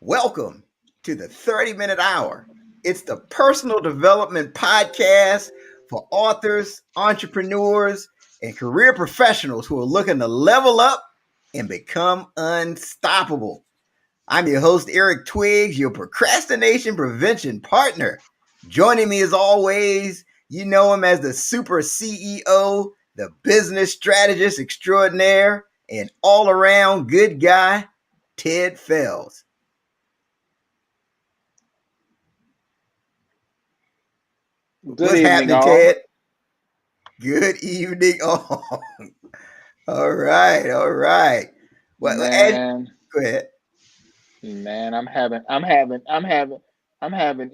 Welcome to the 30-Minute Hour. It's the personal development podcast for authors, entrepreneurs, and career professionals who are looking to level up and become unstoppable. I'm your host, Eric Twiggs, your procrastination prevention partner. Joining me as always, you know him as the super CEO, the business strategist extraordinaire, and all-around good guy, Ted Fells. What's happening, all. Ted? Good evening, all. All right. Well, man, go ahead. Man, I'm having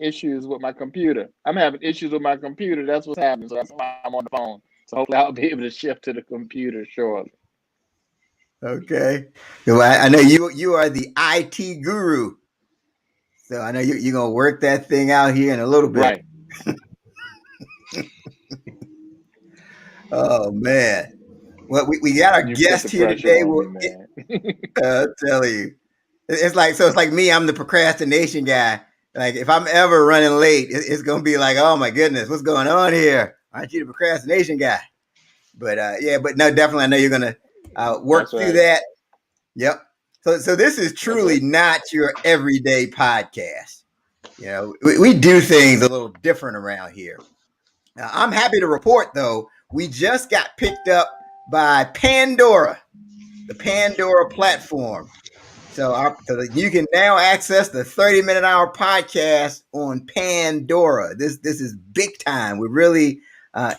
issues with my computer. That's what's happening. So that's why I'm on the phone. So hopefully I'll be able to shift to the computer shortly. Okay. Well, I know you are the IT guru, so I know you're gonna work that thing out here in a little bit. Right. Oh man. Well, we got our guest here today. I'll tell you. It's like me, I'm the procrastination guy. Like if I'm ever running late, it's gonna be like, oh my goodness, what's going on here? Aren't you the procrastination guy? But but no, definitely I know you're gonna work through that. Yep. So this is truly not your everyday podcast. You know, we do things a little different around here. Now, I'm happy to report though, we just got picked up by Pandora, the Pandora platform. So you can now access the 30-Minute Hour podcast on Pandora. This is big time. We're really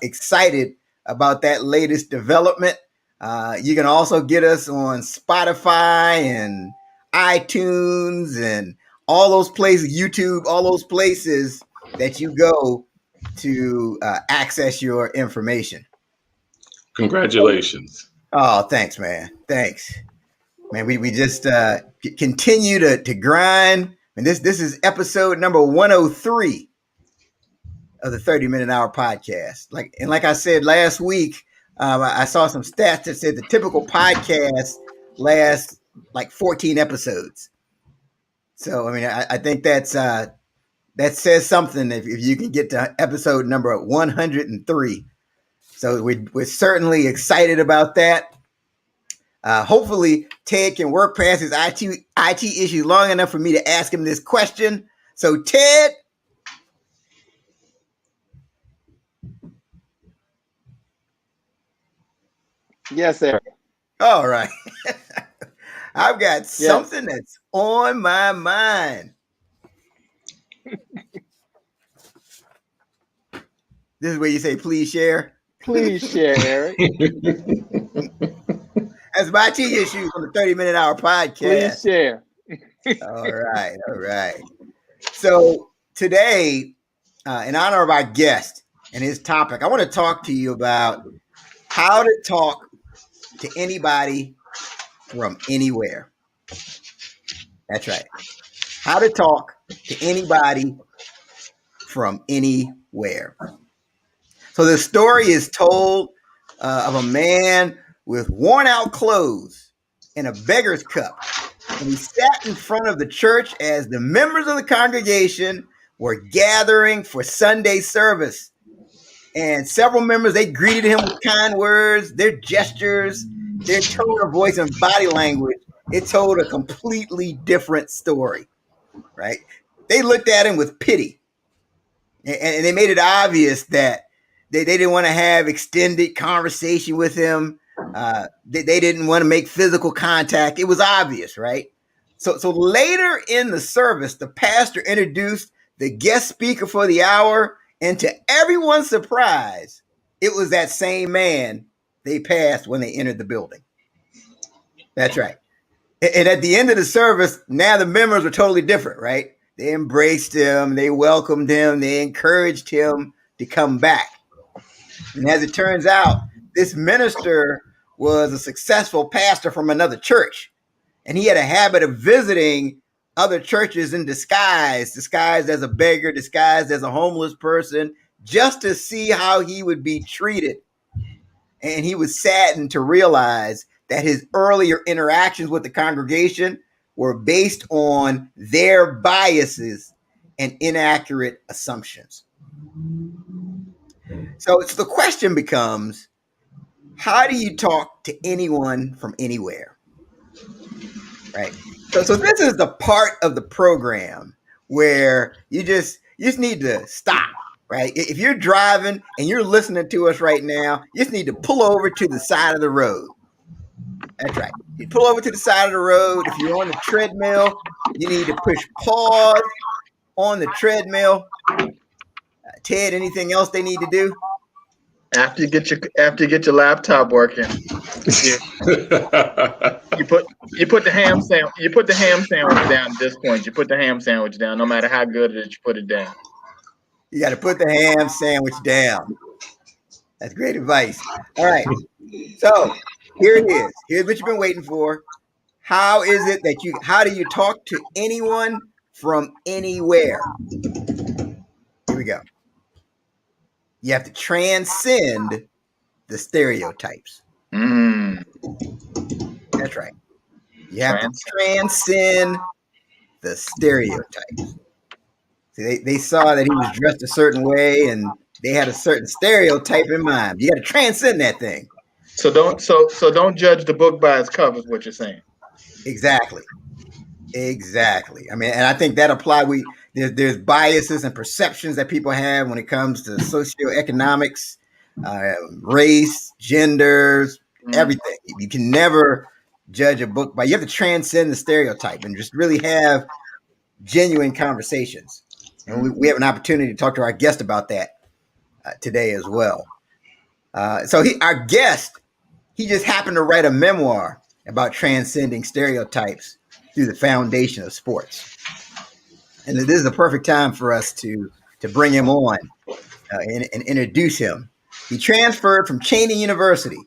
excited about that latest development. You can also get us on Spotify and iTunes and all those places, YouTube, all those places that you go to access your information. Congratulations. Oh, thanks, man. Thanks. Man, we just continue to grind. And this is episode number 103 of the 30-Minute Hour podcast. Like I said last week, I saw some stats that said the typical podcast lasts like 14 episodes. So, I mean, I think that says something if you can get to episode number 103. So we're certainly excited about that. Hopefully, Ted can work past his IT issues long enough for me to ask him this question. So, Ted. Yes, sir. All right. I've got something that's on my mind. This is where you say, please share. Please share, Eric. That's my IT issues on the 30-Minute Hour podcast. Please share. All right. So today, in honor of our guest and his topic, I want to talk to you about how to talk to anybody from anywhere. That's right. How to talk to anybody from anywhere. So the story is told of a man with worn out clothes and a beggar's cup. And he sat in front of the church as the members of the congregation were gathering for Sunday service. And several members, they greeted him with kind words, their gestures, their tone of voice and body language. It told a completely different story, right? They looked at him with pity. And they made it obvious that they didn't want to have extended conversation with him. They didn't want to make physical contact. It was obvious, right? So later in the service, the pastor introduced the guest speaker for the hour, and to everyone's surprise, it was that same man they passed when they entered the building. That's right. And at the end of the service, now the members were totally different, right? They embraced him, they welcomed him, they encouraged him to come back. And as it turns out, this minister was a successful pastor from another church. And he had a habit of visiting other churches in disguised as a beggar, disguised as a homeless person, just to see how he would be treated. And he was saddened to realize that his earlier interactions with the congregation were based on their biases and inaccurate assumptions. So the question becomes, how do you talk to anyone from anywhere? Right. So this is the part of the program where you just need to stop. Right. If you're driving and you're listening to us right now, you just need to pull over to the side of the road. That's right. You pull over to the side of the road. If you're on the treadmill, you need to push pause on the treadmill. Ted, anything else they need to do? After you get your laptop working, you put the ham sandwich down at this point. You put the ham sandwich down, no matter how good it is, you put it down. You got to put the ham sandwich down. That's great advice. All right. So here it is. Here's what you've been waiting for. How do you talk to anyone from anywhere? Here we go. You have to transcend the stereotypes. That's right. You have to transcend the stereotypes. See, they saw that he was dressed a certain way and they had a certain stereotype in mind. You got to transcend that thing. So don't judge the book by its cover, is what you're saying. Exactly. I mean, and I think that applies. There's biases and perceptions that people have when it comes to socioeconomics, race, genders, everything. You can never judge a book by. You have to transcend the stereotype and just really have genuine conversations. And we have an opportunity to talk to our guest about that today as well. So our guest, he just happened to write a memoir about transcending stereotypes through the foundation of sports. And this is the perfect time for us to bring him on and introduce him. He transferred from Cheyney University,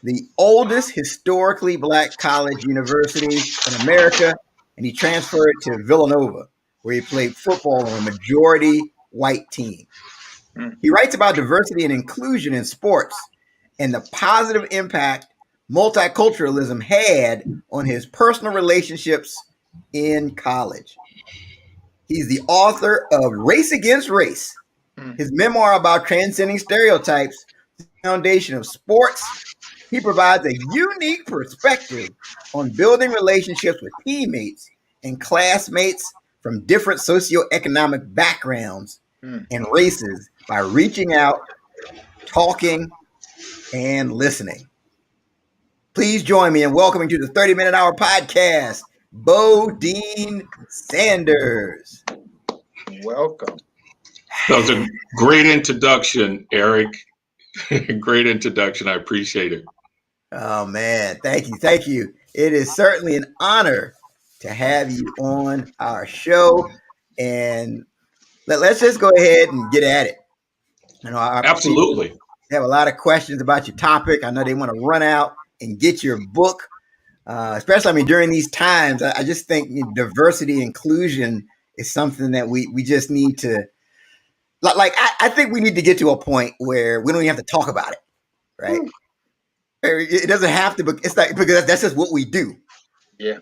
the oldest historically Black college university in America, and he transferred to Villanova, where he played football on a majority white team. He writes about diversity and inclusion in sports and the positive impact multiculturalism had on his personal relationships in college. He's the author of Race Against Race, his memoir about transcending stereotypes, the foundation of sports. He provides a unique perspective on building relationships with teammates and classmates from different socioeconomic backgrounds and races by reaching out, talking, and listening. Please join me in welcoming to the 30-Minute Hour podcast, Bodine Sanders. Welcome. That was a great introduction, Eric. Great introduction. I appreciate it. Oh, man. Thank you. It is certainly an honor to have you on our show. And let's just go ahead and get at it. Absolutely. They have a lot of questions about your topic. I know they want to run out and get your book. Especially, during these times, I just think diversity, inclusion is something that we just need to, I think we need to get to a point where we don't even have to talk about it, right? It doesn't have to, but it's like, because that's just what we do. Yeah.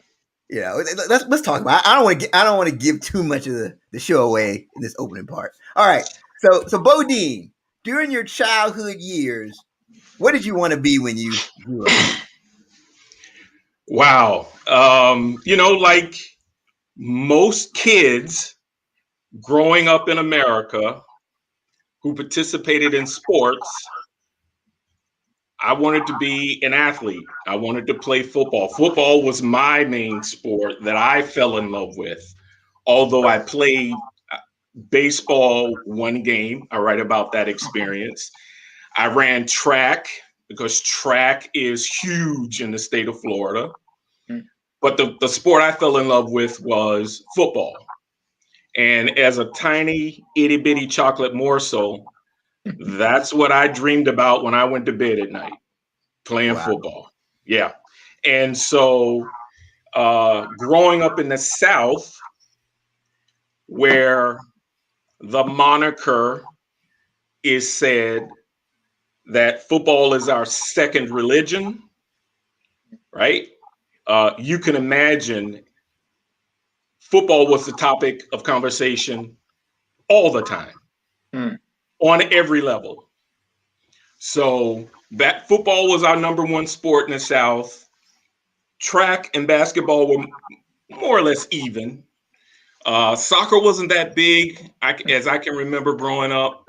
Let's talk about it. I don't want to give too much of the show away in this opening part. All right. So Bodine, during your childhood years, what did you want to be when you grew up? Wow. Like most kids growing up in America who participated in sports, I wanted to be an athlete. I wanted to play football. Football was my main sport that I fell in love with. Although I played baseball one game, I write about that experience. I ran track because track is huge in the state of Florida. But the sport I fell in love with was football. And as a tiny itty bitty chocolate morsel, that's what I dreamed about when I went to bed at night, playing football. Yeah. And so growing up in the South, where the moniker is said that football is our second religion, right? You can imagine football was the topic of conversation all the time, on every level. So that football was our number one sport in the South. Track and basketball were more or less even. Soccer wasn't that big, as I can remember growing up,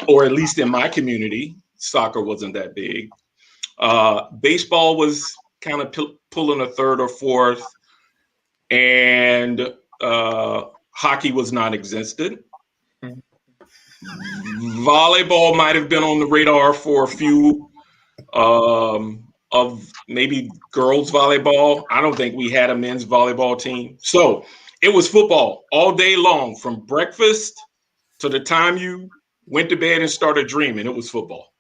or at least in my community, soccer wasn't that big. Baseball was kind of pulling a third or fourth, and hockey was non-existent. Volleyball might have been on the radar for a few of maybe girls volleyball. I don't think we had a men's volleyball team. So it was football all day long, from breakfast to the time you went to bed and started dreaming. It was football.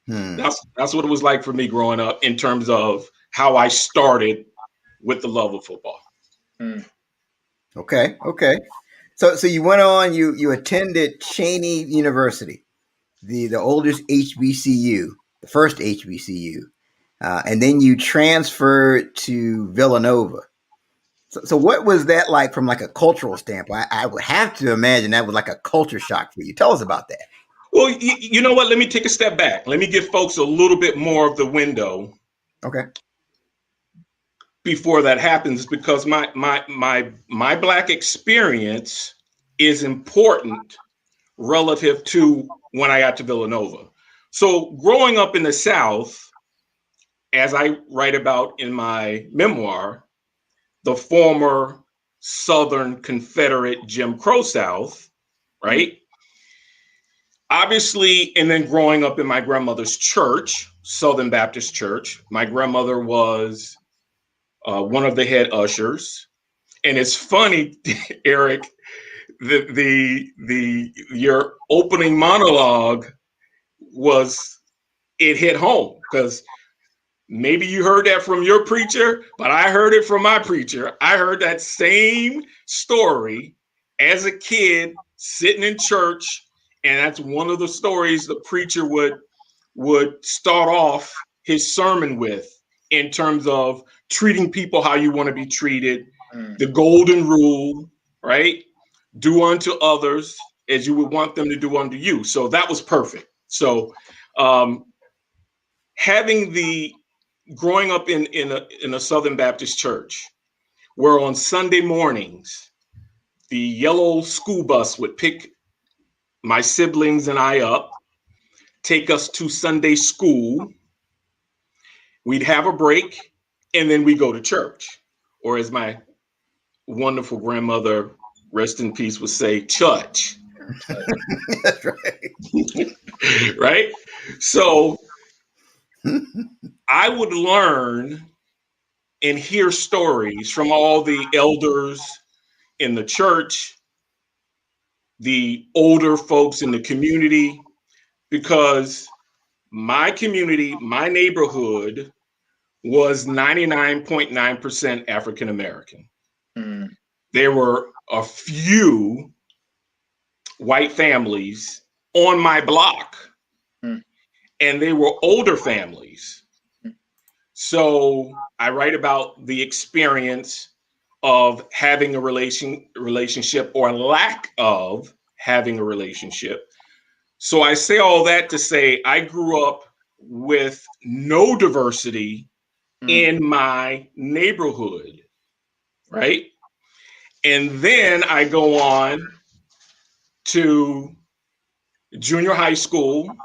That's what it was like for me growing up in terms of how I started with the love of football. Okay. So you went on, you attended Cheyney University, the oldest HBCU, the first HBCU, and then you transferred to Villanova. So what was that like from like a cultural standpoint? I would have to imagine that was like a culture shock for you. Tell us about that. Well, you know what? Let me take a step back. Let me give folks a little bit more of the window. Okay. Before that happens, because my Black experience is important relative to when I got to Villanova. So growing up in the South, as I write about in my memoir, the former Southern Confederate Jim Crow South, right? Obviously, and then growing up in my grandmother's church, Southern Baptist Church, my grandmother was one of the head ushers. And it's funny, Eric, your opening monologue it hit home, because maybe you heard that from your preacher, but I heard it from my preacher. I heard that same story as a kid sitting in church, and that's one of the stories the preacher would start off his sermon with, in terms of treating people how you want to be treated, the golden rule, right? Do unto others as you would want them to do unto you. So that was perfect. So growing up in a Southern Baptist church, where on Sunday mornings, the yellow school bus would pick my siblings and I up, take us to Sunday school. We'd have a break, and then we go to church, or as my wonderful grandmother, rest in peace, would say, church. That's right. Right? So I would learn and hear stories from all the elders in the church, the older folks in the community, because my community, my neighborhood was 99.9% African American. There were a few white families on my block, and they were older families. So I write about the experience of having a relationship, or lack of having a relationship. So I say all that to say I grew up with no diversity in my neighborhood, right? And then I go on to junior high school,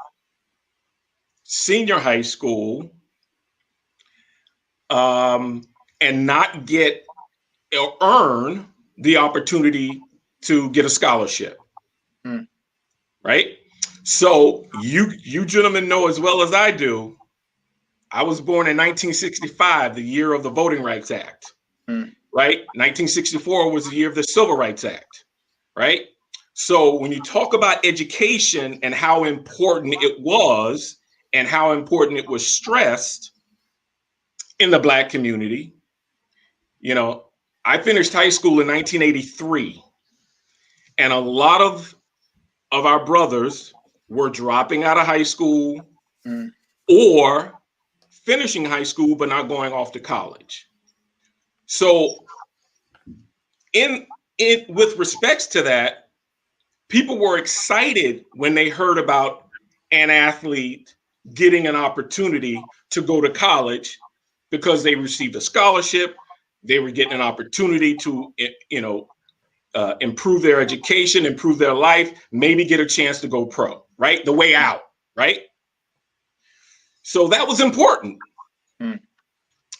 senior high school, and not get or earn the opportunity to get a scholarship, right? So you gentlemen know as well as I do, I was born in 1965, the year of the Voting Rights Act, right? 1964 was the year of the Civil Rights Act, right? So when you talk about education and how important it was and how important it was stressed in the Black community, I finished high school in 1983, and a lot of our brothers were dropping out of high school or finishing high school but not going off to college. So in with respects to that, people were excited when they heard about an athlete getting an opportunity to go to college because they received a scholarship, they were getting an opportunity to, improve their education, improve their life, maybe get a chance to go pro, right? The way out, right? So that was important.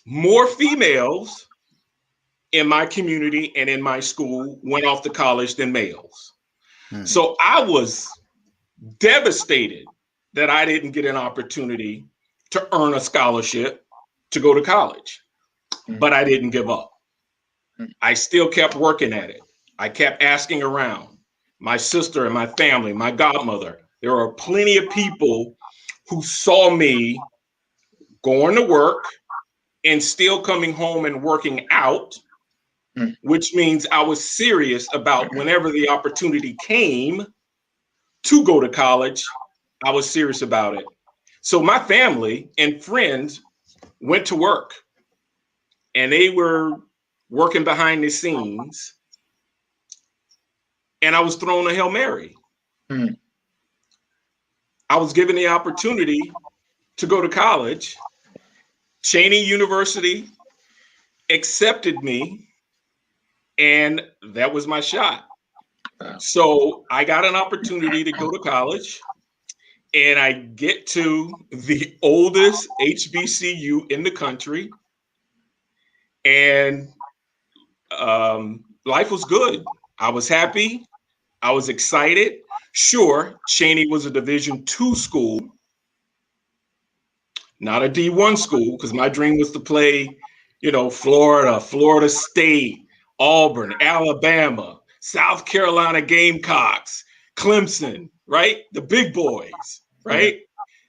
More females in my community and in my school went off to college than males. So I was devastated that I didn't get an opportunity to earn a scholarship to go to college, but I didn't give up. I still kept working at it. I kept asking around my sister and my family, my godmother. There are plenty of people who saw me going to work and still coming home and working out, which means I was serious about whenever the opportunity came to go to college, I was serious about it. So my family and friends went to work and they were working behind the scenes, and I was thrown a Hail Mary. I was given the opportunity to go to college. Cheyney University accepted me, and that was my shot. So I got an opportunity to go to college, and I get to the oldest HBCU in the country, and life was good. I was happy. I was excited. Sure, Cheyney was a Division II school, not a D1 school, because my dream was to play, Florida, Florida State, Auburn, Alabama, South Carolina Gamecocks, Clemson, right? The big boys, right?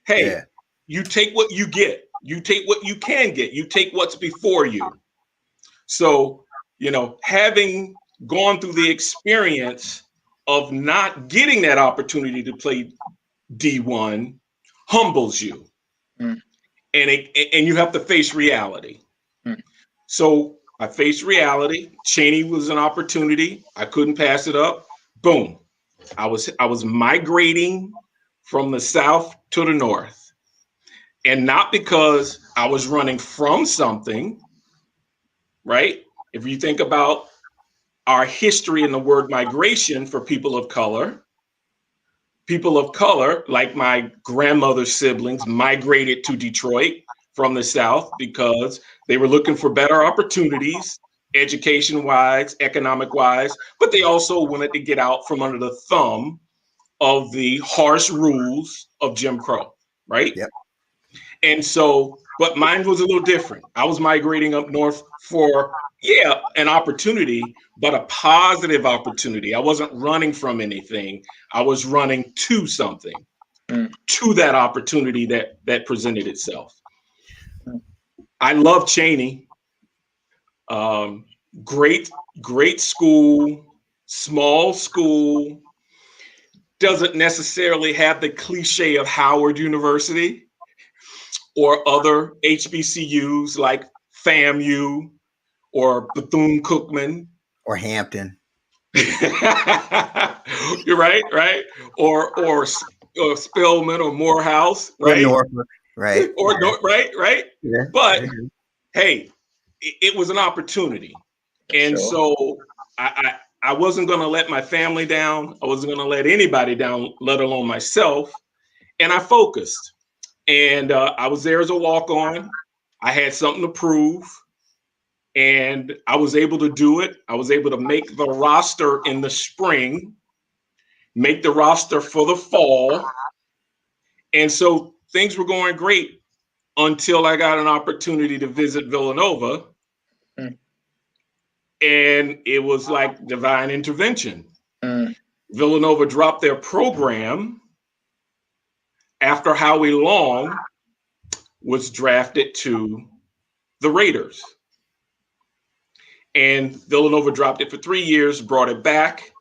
Hey, you take what you get. You take what you can get. You take what's before you. So, having gone through the experience of not getting that opportunity to play D1 humbles you. And you have to face reality. So I faced reality. Cheyney was an opportunity. I couldn't pass it up. Boom. I was migrating from the south to the north. And not because I was running from something, right? If you think about our history in the word migration for people of color, like my grandmother's siblings, migrated to Detroit from the South because they were looking for better opportunities, education-wise, economic-wise, but they also wanted to get out from under the thumb of the harsh rules of Jim Crow, right? Yep. And so, but mine was a little different. I was migrating up north for, an opportunity, but a positive opportunity. I wasn't running from anything. I was running to something, to that opportunity that presented itself. I love Cheyney. Great school, small school, doesn't necessarily have the cliche of Howard University or other HBCUs like FAMU or Bethune-Cookman. Or Hampton. You're right? Or Spelman or Morehouse, right? Or Norfolk, right? Right? Yeah. But hey, it was an opportunity. And so I wasn't going to let my family down. I wasn't going to let anybody down, let alone myself. And I focused. And I was there as a walk-on. I had something to prove. And I was able to do it. I was able to make the roster in the spring, make the roster for the fall. And so things were going great until I got an opportunity to visit Villanova. And it was like divine intervention. Villanova dropped their program after Howie Long was drafted to the Raiders. And Villanova dropped it for 3 years, brought it back.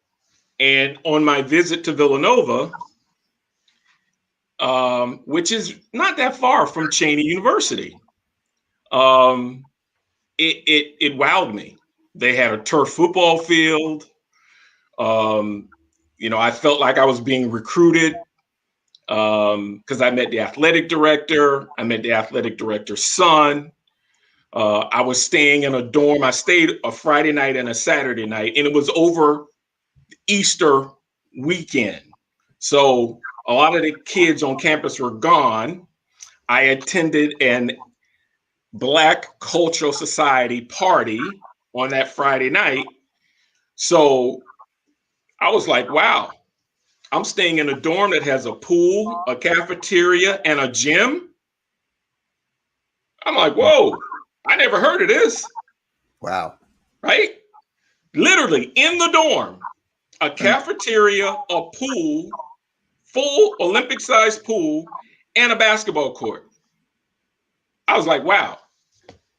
And on my visit to Villanova, which is not that far from Cheyney University, it wowed me They had a turf football field. I felt like I was being recruited because I met the athletic director. I met the athletic director's son. I was staying in a dorm. I stayed a Friday night and a Saturday night, and it was over Easter weekend. So a lot of the kids on campus were gone. I attended an Black Cultural Society party on that Friday night. So I was like, wow, I'm staying in a dorm that has a pool, a cafeteria, and a gym. I'm like, whoa, I never heard of this. Wow. Right? Literally in the dorm, a cafeteria, a pool, full Olympic-sized pool, and a basketball court. I was like, wow,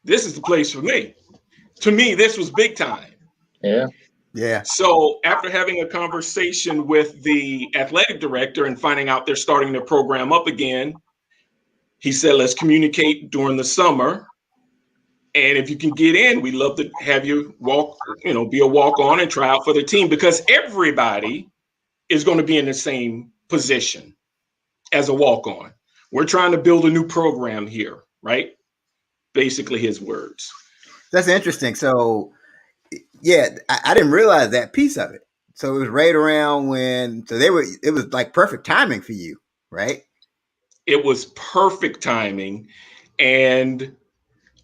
this is the place for me. To me, this was big time. Yeah. Yeah. So after having a conversation with the athletic director and finding out they're starting their program up again, he said, let's communicate during the summer. And if you can get in, we'd love to have you be a walk-on and try out for the team, because everybody is going to be in the same position as a walk-on. We're trying to build a new program here, right? Basically his words. That's interesting. So, yeah, I didn't realize that piece of it. So it was right around it was like perfect timing for you, right? It was perfect timing. And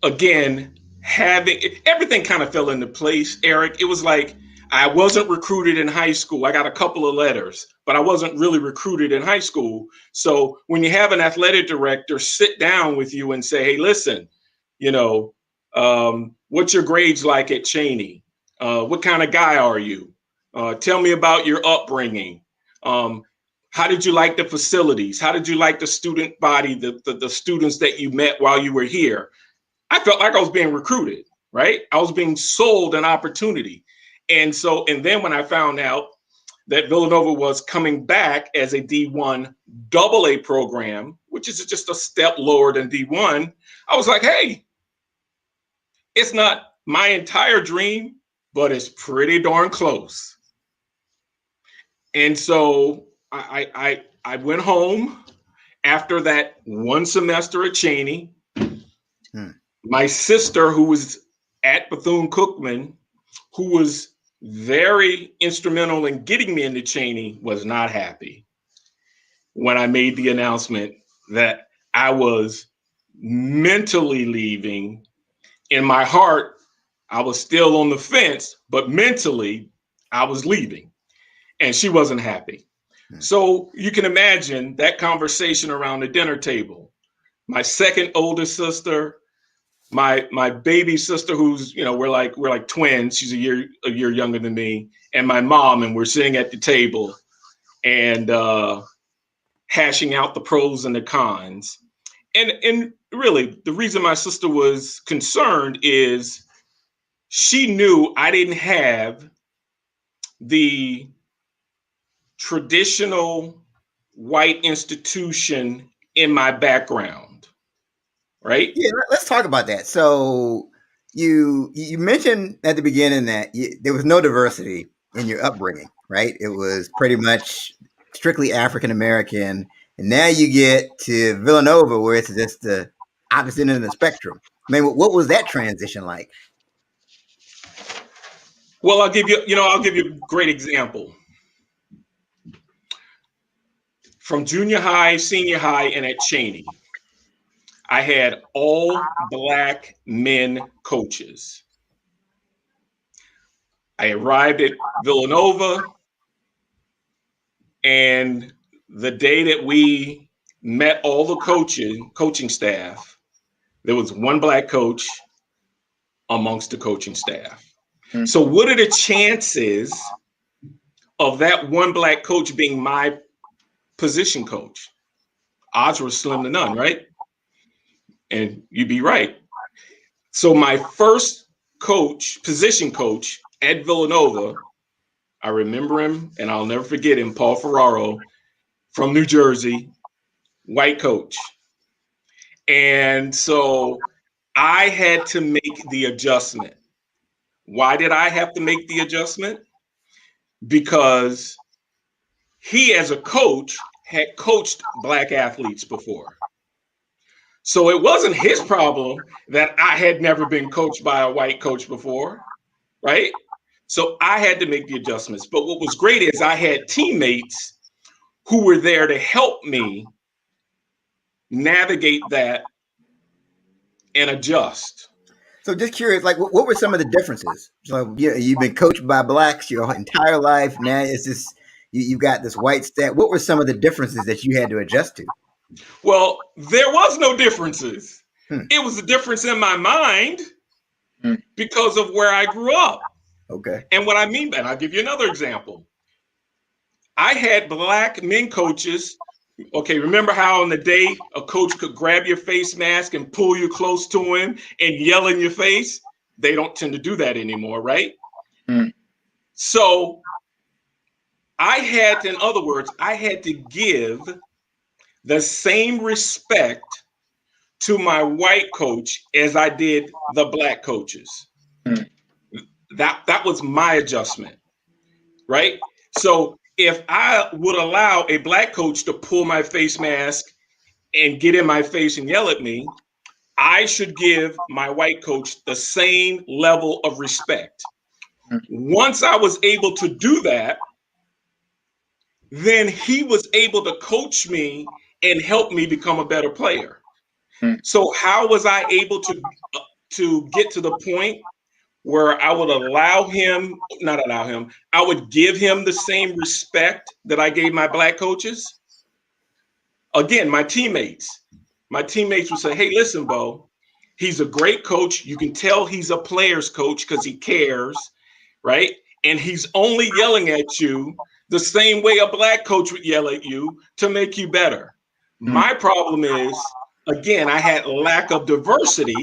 again, everything kind of fell into place, Eric. It was like, I wasn't recruited in high school. I got a couple of letters, but I wasn't really recruited in high school. So when you have an athletic director sit down with you and say, hey, listen, what's your grades like at Cheyney? What kind of guy are you? Tell me about your upbringing. How did you like the facilities? How did you like the student body, the students that you met while you were here? I felt like I was being recruited, right? I was being sold an opportunity. And then when I found out that Villanova was coming back as a D1 AA program, which is just a step lower than D1, I was like, hey, it's not my entire dream, but it's pretty darn close. And so I went home after that one semester at Cheyney. My sister, who was at Bethune-Cookman, who was very instrumental in getting me into Cheyney, was not happy when I made the announcement that I was mentally leaving. In my heart, I was still on the fence, but mentally, I was leaving, and she wasn't happy. So you can imagine that conversation around the dinner table. My second oldest sister, my baby sister, who's we're like twins. She's a year younger than me, and my mom, and we're sitting at the table and hashing out the pros and the cons. And really, the reason my sister was concerned is she knew I didn't have the traditional white institution in my background, right? Yeah, let's talk about that. So you mentioned at the beginning that there was no diversity in your upbringing, right? It was pretty much strictly African American, and now you get to Villanova, where it's just the opposite end of the spectrum. I mean, what was that transition like? Well, I'll give you a great example. From junior high, senior high, and at Cheyney, I had all Black men coaches. I arrived at Villanova, and the day that we met all the coaching staff, there was one Black coach amongst the coaching staff. Mm-hmm. So what are the chances of that one Black coach being my position coach? Odds were slim to none, right? And you'd be right. So my first position coach at Villanova, I remember him and I'll never forget him, Paul Ferraro from New Jersey, white coach. And so I had to make the adjustment. Why did I have to make the adjustment? Because he, as a coach, had coached Black athletes before. So it wasn't his problem that I had never been coached by a white coach before, right? So I had to make the adjustments. But what was great is I had teammates who were there to help me navigate that and adjust. So just curious, like, what were some of the differences? So you've been coached by blacks your entire life. Now it's this, you've got this white stat. What were some of the differences that you had to adjust to? Well, there was no differences. Hmm. It was a difference in my mind because of where I grew up. Okay. And what I mean by that, I'll give you another example. I had Black men coaches. Okay, remember how in the day a coach could grab your face mask and pull you close to him and yell in your face? They don't tend to do that anymore, right? So in other words, I had to give the same respect to my white coach as I did the Black coaches. That was my adjustment, right? So if I would allow a Black coach to pull my face mask and get in my face and yell at me, I should give my white coach the same level of respect. Once I was able to do that, then he was able to coach me and help me become a better player. So how was I able to get to the point where I would I would give him the same respect that I gave my Black coaches? Again, my teammates would say, hey, listen, Bo, he's a great coach. You can tell he's a player's coach because he cares, right? And he's only yelling at you the same way a Black coach would yell at you to make you better. My problem is, again, I had lack of diversity.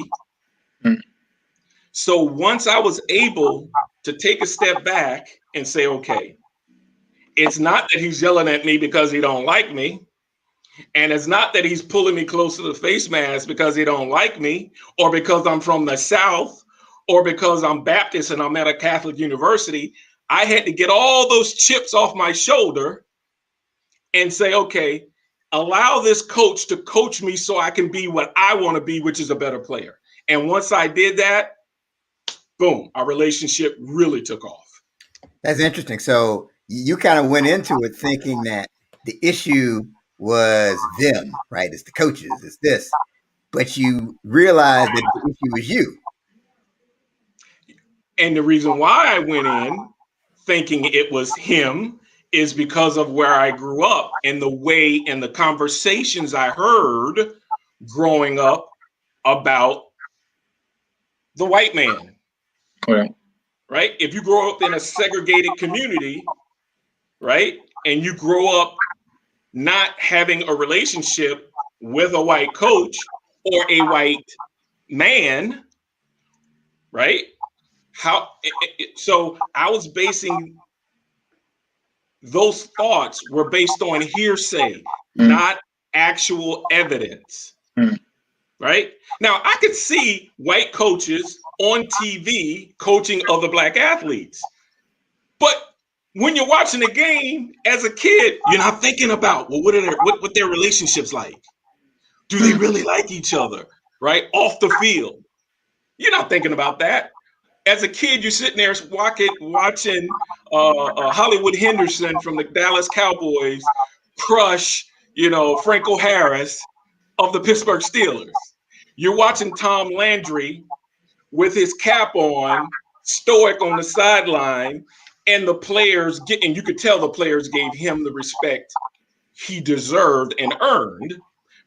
So once I was able to take a step back and say, okay, it's not that he's yelling at me because he don't like me. And it's not that he's pulling me close to the face mask because he don't like me, or because I'm from the South, or because I'm Baptist and I'm at a Catholic university. I had to get all those chips off my shoulder and say, okay, allow this coach to coach me so I can be what I want to be, which is a better player. And once I did that, boom, our relationship really took off. That's interesting. So you kind of went into it thinking that the issue was them, right? It's the coaches, it's this. But you realized that the issue was you. And the reason why I went in thinking it was him is because of where I grew up and the way and the conversations I heard growing up about the white man. Right? If you grow up in a segregated community, right, and you grow up not having a relationship with a white coach or a white man, right? So I was basing those thoughts were based on hearsay, not actual evidence. Right? Now, I could see white coaches on TV coaching other Black athletes. But when you're watching the game as a kid, you're not thinking about, well, what their relationships like? Do they really like each other? Right? Off the field. You're not thinking about that. As a kid, you're sitting there watching Hollywood Henderson from the Dallas Cowboys crush, Franco Harris of the Pittsburgh Steelers. You're watching Tom Landry with his cap on, stoic on the sideline, and the players and you could tell the players gave him the respect he deserved and earned,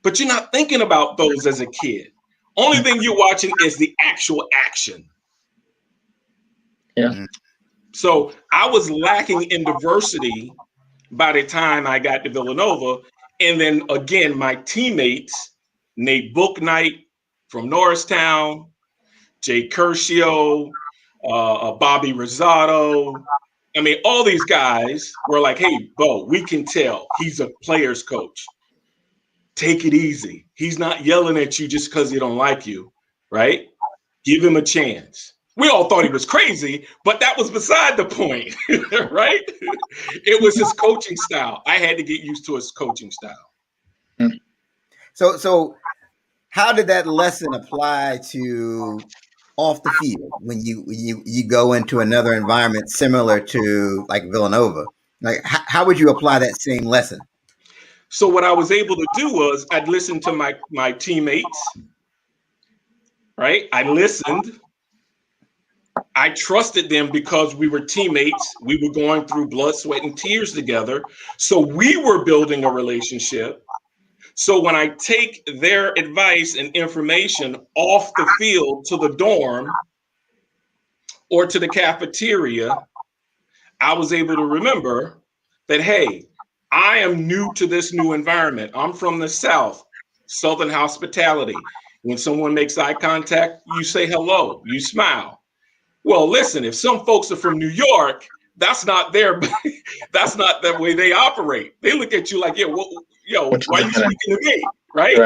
but you're not thinking about those as a kid. Only thing you're watching is the actual action. Yeah. So I was lacking in diversity by the time I got to Villanova. And then again, my teammates, Nate Booknight from Norristown, Jay Curcio, Bobby Rosado. I mean, all these guys were like, hey, Bo, we can tell he's a player's coach. Take it easy. He's not yelling at you just because he don't like you, right? Give him a chance. We all thought he was crazy, but that was beside the point, right? It was his coaching style. I had to get used to his coaching style. So how did that lesson apply to off the field when you go into another environment similar to like Villanova? Like how would you apply that same lesson? So what I was able to do was I'd listen to my teammates, right? I listened. I trusted them because we were teammates. We were going through blood, sweat, and tears together. So we were building a relationship. So when I take their advice and information off the field to the dorm or to the cafeteria, I was able to remember that, hey, I am new to this new environment. I'm from the South, Southern hospitality. When someone makes eye contact, you say hello, you smile. Well, listen, if some folks are from New York, that's not that's not the way they operate. They look at you like, yeah, well, why are you speaking to me? Right?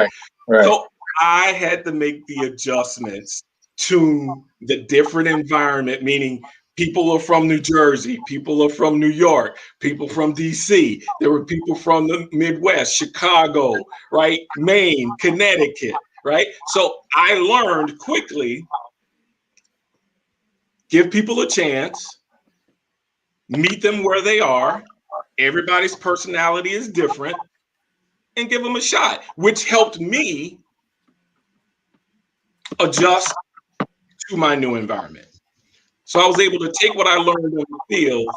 Right. So I had to make the adjustments to the different environment, meaning people are from New Jersey, people are from New York, people from DC. There were people from the Midwest, Chicago, right? Maine, Connecticut, right? So I learned quickly, give people a chance, meet them where they are. Everybody's personality is different, and give them a shot, which helped me adjust to my new environment. So I was able to take what I learned in the field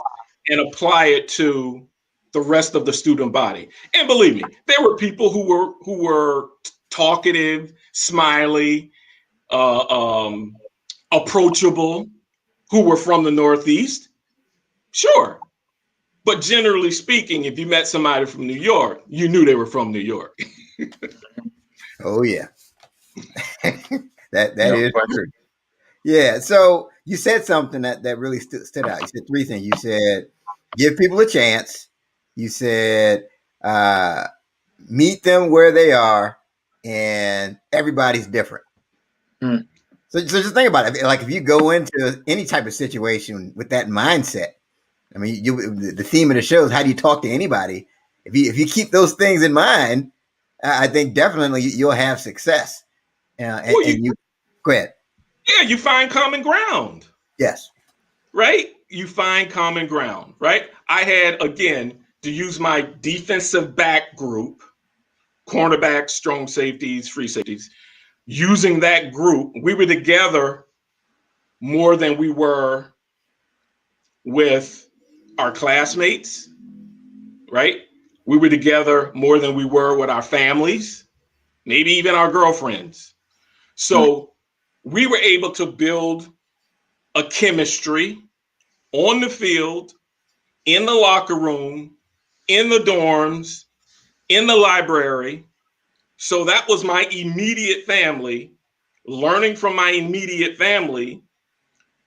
and apply it to the rest of the student body. And believe me, there were people who were talkative, smiley, approachable, who were from the Northeast. Sure. But generally speaking, if you met somebody from New York, you knew they were from New York. Oh yeah. that is true. Yeah. So you said something that really stood out. You said three things. You said give people a chance. You said meet them where they are, and everybody's different. So just think about it. Like if you go into any type of situation with that mindset, I mean, the theme of the show is how do you talk to anybody? If you keep those things in mind, I think definitely you'll have success. And you go ahead. Yeah, you find common ground. Yes. Right? You find common ground, right? I had, again, to use my defensive back group, cornerbacks, strong safeties, free safeties, using that group, we were together more than we were with our classmates, right? We were together more than we were with our families, maybe even our girlfriends. So we were able to build a chemistry on the field, in the locker room, in the dorms, in the library. So that was my immediate family. Learning from my immediate family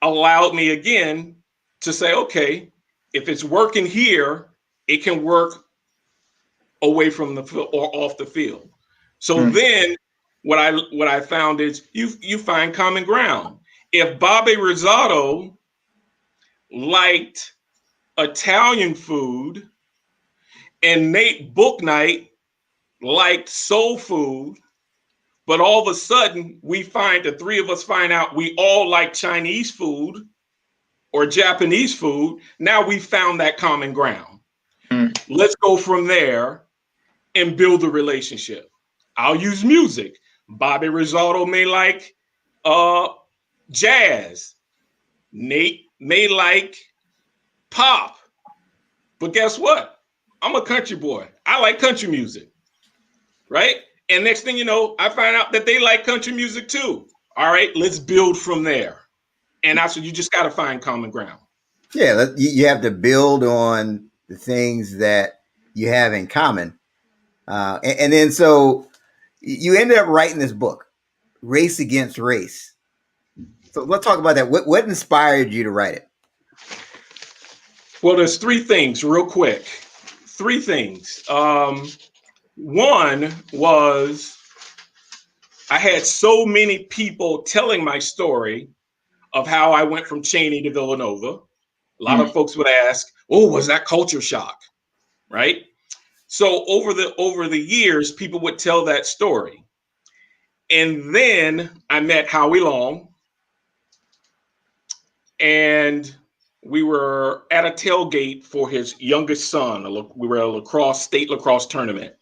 allowed me again to say, okay, if it's working here, it can work away from the field or off the field. So then what I found is you find common ground. If Bobby Rosado liked Italian food and Nate Booknight liked soul food, but all of a sudden the three of us find out we all like Chinese food or Japanese food, now we found that common ground. Let's go from there and build a relationship. I'll use music. Bobby Rosado may like jazz. Nate may like pop. But guess what? I'm a country boy. I like country music, right? And next thing you know, I find out that they like country music too. All right, let's build from there. And that's what you just got to find common ground. Yeah, you have to build on the things that you have in common. And then so you ended up writing this book, Race Against Race. So let's talk about that. What inspired you to write it? Well, there's three things real quick. Three things. One was I had so many people telling my story of how I went from Cheyney to Villanova. A lot of folks would ask, "Oh, was that culture shock?" Right? So over the years, people would tell that story. And then I met Howie Long, and we were at a tailgate for his youngest son. We were at a state lacrosse tournament.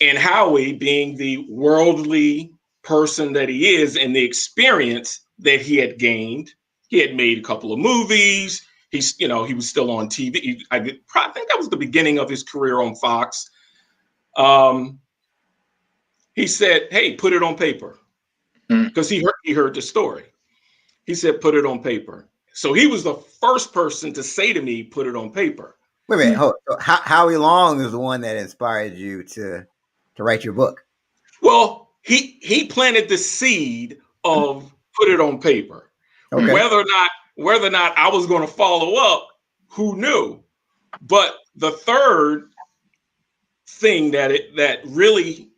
And Howie, being the worldly person that he is and the experience that he had gained, he had made a couple of movies. He was still on TV. I think that was the beginning of his career on Fox. He said, "Hey, put it on paper," because he heard the story. He said, "Put it on paper." So he was the first person to say to me, "Put it on paper." Wait a minute. Hold on. So Howie Long is the one that inspired you to write your book. Well, he planted the seed of put it on paper. Okay. Whether or not I was going to follow up, who knew? But the third thing that really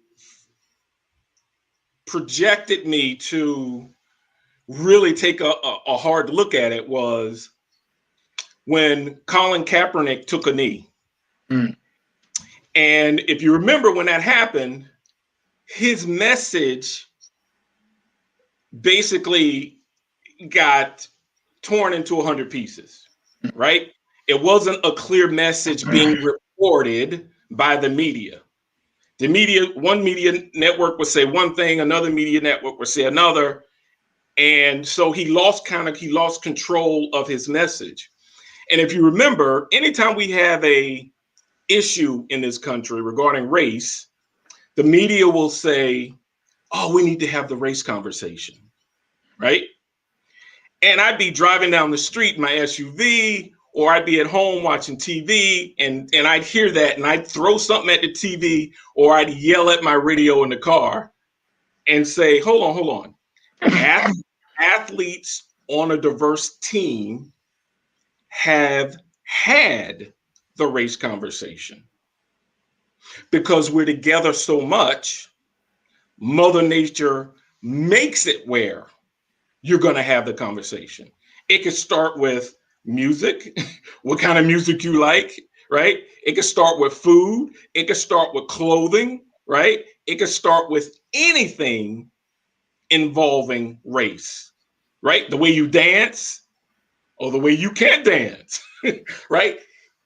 projected me to really take a hard look at it was when Colin Kaepernick took a knee. And if you remember when that happened, his message basically got torn into 100 pieces, right? It wasn't a clear message being reported by the media. The media, one media network would say one thing, another media network would say another. And so he lost control of his message. And if you remember, anytime we have a issue in this country regarding race, the media will say, "Oh, we need to have the race conversation," right? And I'd be driving down the street in my SUV, or I'd be at home watching TV, and I'd hear that, and I'd throw something at the TV, or I'd yell at my radio in the car and say, hold on. Athletes on a diverse team have had the race conversation. Because we're together so much, Mother Nature makes it where you're going to have the conversation. It could start with music, what kind of music you like, right? It could start with food. It could start with clothing, right? It could start with anything involving race, right? The way you dance or the way you can't dance, right?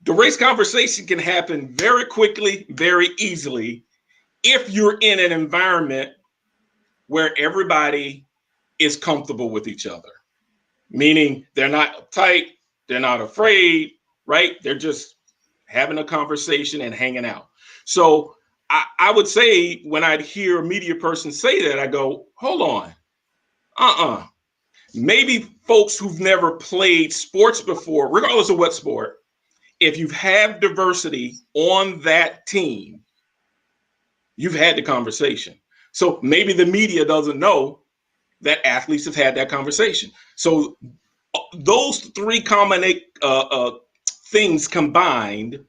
The race conversation can happen very quickly, very easily, if you're in an environment where everybody is comfortable with each other, meaning they're not uptight, they're not afraid, right? They're just having a conversation and hanging out. So I would say when I'd hear a media person say that, I go, hold on. Maybe folks who've never played sports before, regardless of what sport, if you have diversity on that team, you've had the conversation. So maybe the media doesn't know that athletes have had that conversation. So those three common things combined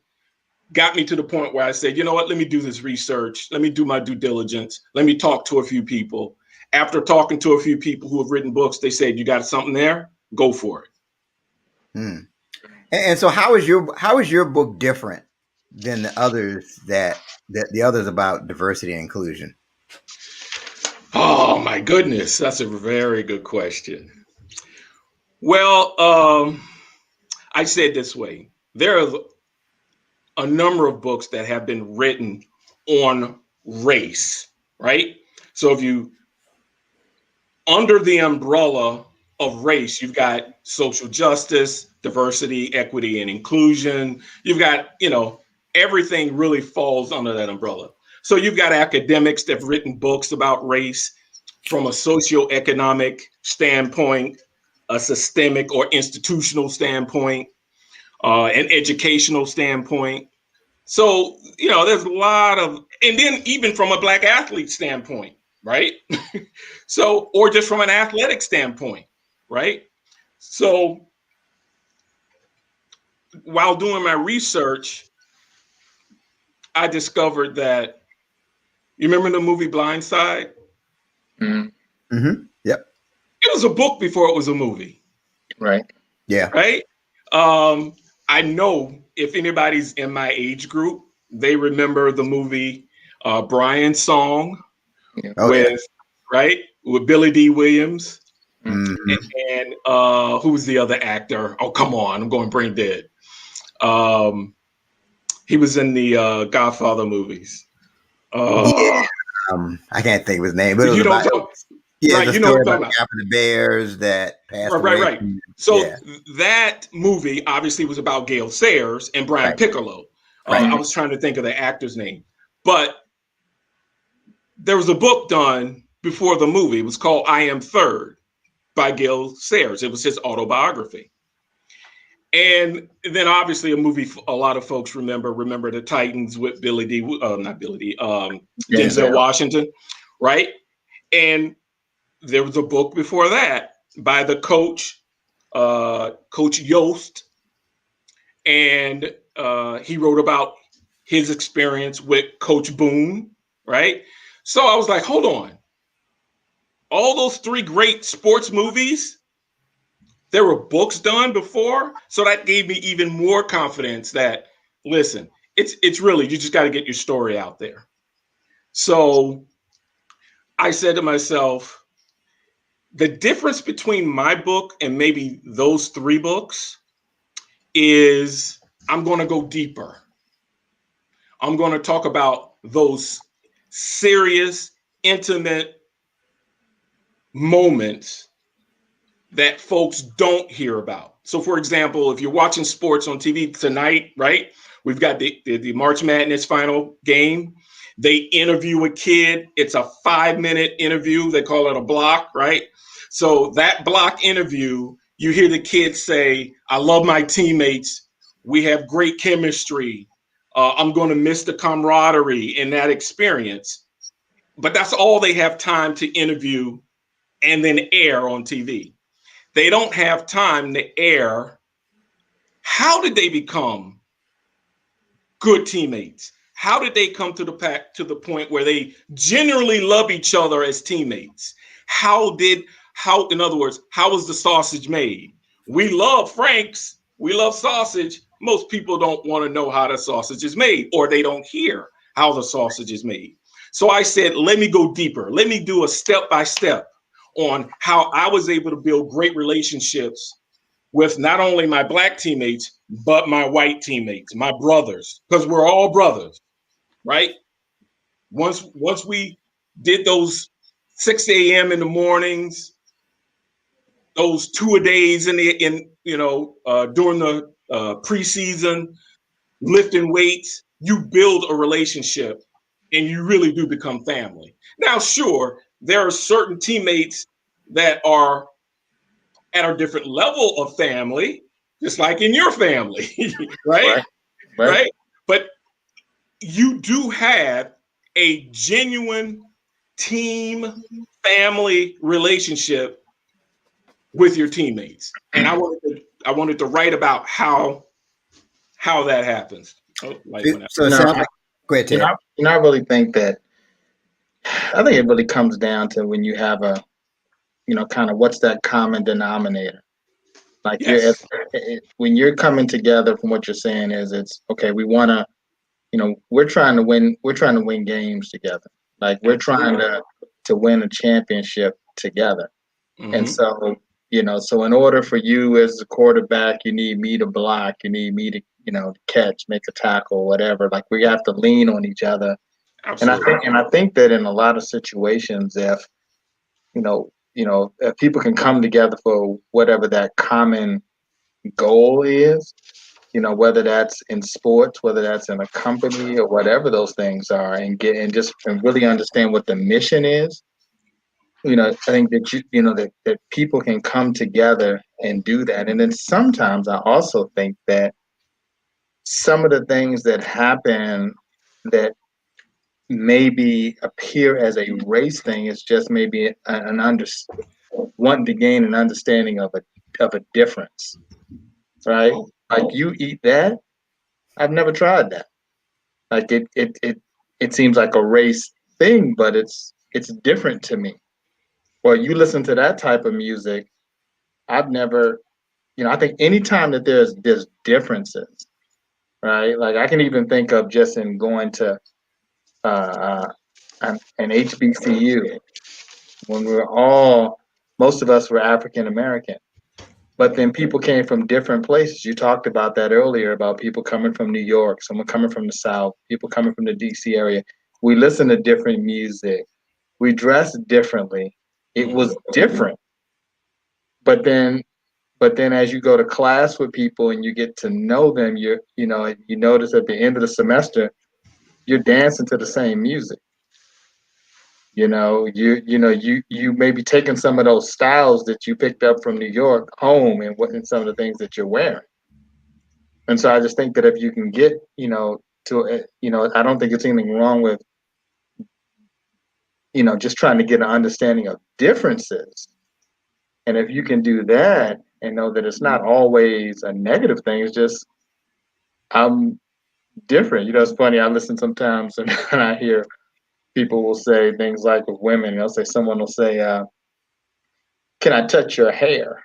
got me to the point where I said, you know what, let me do this research. Let me do my due diligence. Let me talk to a few people. After talking to a few people who have written books, they said, you got something there? Go for it. And so how is your book different than the others that the others about diversity and inclusion? Oh my goodness, that's a very good question. Well, I said this way. There are a number of books that have been written on race, right? So if you, under the umbrella of race, you've got social justice, diversity, equity, and inclusion. You've got, everything really falls under that umbrella. So you've got academics that have written books about race from a socioeconomic standpoint, a systemic or institutional standpoint, an educational standpoint. So, there's a lot of, and then even from a Black athlete standpoint, right? So, or just from an athletic standpoint, right? So, while doing my research, I discovered that, you remember the movie Blind Side? Mm-hmm. Yep. It was a book before it was a movie. Right. Yeah. Right. I know if anybody's in my age group, they remember the movie Brian's Song with Billy D. Williams. Mm-hmm. And who was the other actor? Oh, come on, I'm going brain dead. He was in the Godfather movies. I can't think of his name, but it was you know, the story about the guy for the Bears that passed away. Right. So that movie obviously was about Gale Sayers and Brian Piccolo. I was trying to think of the actor's name, but there was a book done before the movie. It was called I Am Third by Gale Sayers. It was his autobiography. And then obviously a movie a lot of folks remember the Titans with Denzel Washington, right? And there was a book before that by the coach, Coach Yost, and he wrote about his experience with Coach Boone, right? So I was like, hold on. All those three great sports movies, there were books done before. So that gave me even more confidence that, listen, it's really, you just got to get your story out there. So I said to myself, the difference between my book and maybe those three books is I'm going to go deeper. I'm going to talk about those serious, intimate moments that folks don't hear about. So, for example, if you're watching sports on TV tonight, right, we've got the March Madness final game. They interview a kid. It's a 5-minute interview. They call it a block, right? So that block interview, you hear the kid say, I love my teammates. We have great chemistry. I'm going to miss the camaraderie in that experience. But that's all they have time to interview and then air on TV. They don't have time to air. How did they become good teammates? How did they come to the point where they genuinely love each other as teammates? In other words, how was the sausage made? We love Frank's. We love sausage. Most people don't want to know how the sausage is made, or they don't hear how the sausage is made. So I said, let me go deeper. Let me do a step-by-step on how I was able to build great relationships with not only my Black teammates, but my white teammates, my brothers, because we're all brothers, right? Once we did those 6 a.m. in the mornings, those 2-a-days during the preseason, lifting weights, you build a relationship and you really do become family. Now, sure, there are certain teammates that are at a different level of family, just like in your family, right? But you do have a genuine team family relationship with your teammates. And I wanted to write about how that happens. So it sounds like, go ahead, Ted. I really think that, I think it really comes down to when you have a, kind of what's that common denominator? Like when you're coming together, from what you're saying is, it's okay. We want to, we're trying to win games together. Like we're trying to win a championship together. Mm-hmm. And so, so in order for you as a quarterback, you need me to block, you need me to, catch, make a tackle, whatever. Like we have to lean on each other. Absolutely. And I think that in a lot of situations, if if people can come together for whatever that common goal is, whether that's in sports, whether that's in a company, or whatever those things are, and really understand what the mission is. I think that that people can come together and do that. And then sometimes I also think that some of the things that happen that maybe appear as a race thing is just maybe wanting to gain an understanding of a difference, right? Like you eat that, I've never tried that. Like it seems like a race thing, but it's different to me. or you listen to that type of music. I've never, I think anytime that there's differences, right? Like I can even think of just in going to an HBCU when most of us were African American, but then people came from different places. You talked about that earlier about people coming from New York, someone coming from the South, people coming from the DC area. We listened to different music. We dressed differently. It was different. But then as you go to class with people and you get to know them, you notice at the end of the semester, you're dancing to the same music. You may be taking some of those styles that you picked up from New York home and some of the things that you're wearing. And so I just think that if you can get, I don't think it's anything wrong with, just trying to get an understanding of differences. And if you can do that and know that it's not always a negative thing, it's just, I'm different. It's funny. I listen sometimes and I hear people will say things like with women, someone will say, can I touch your hair?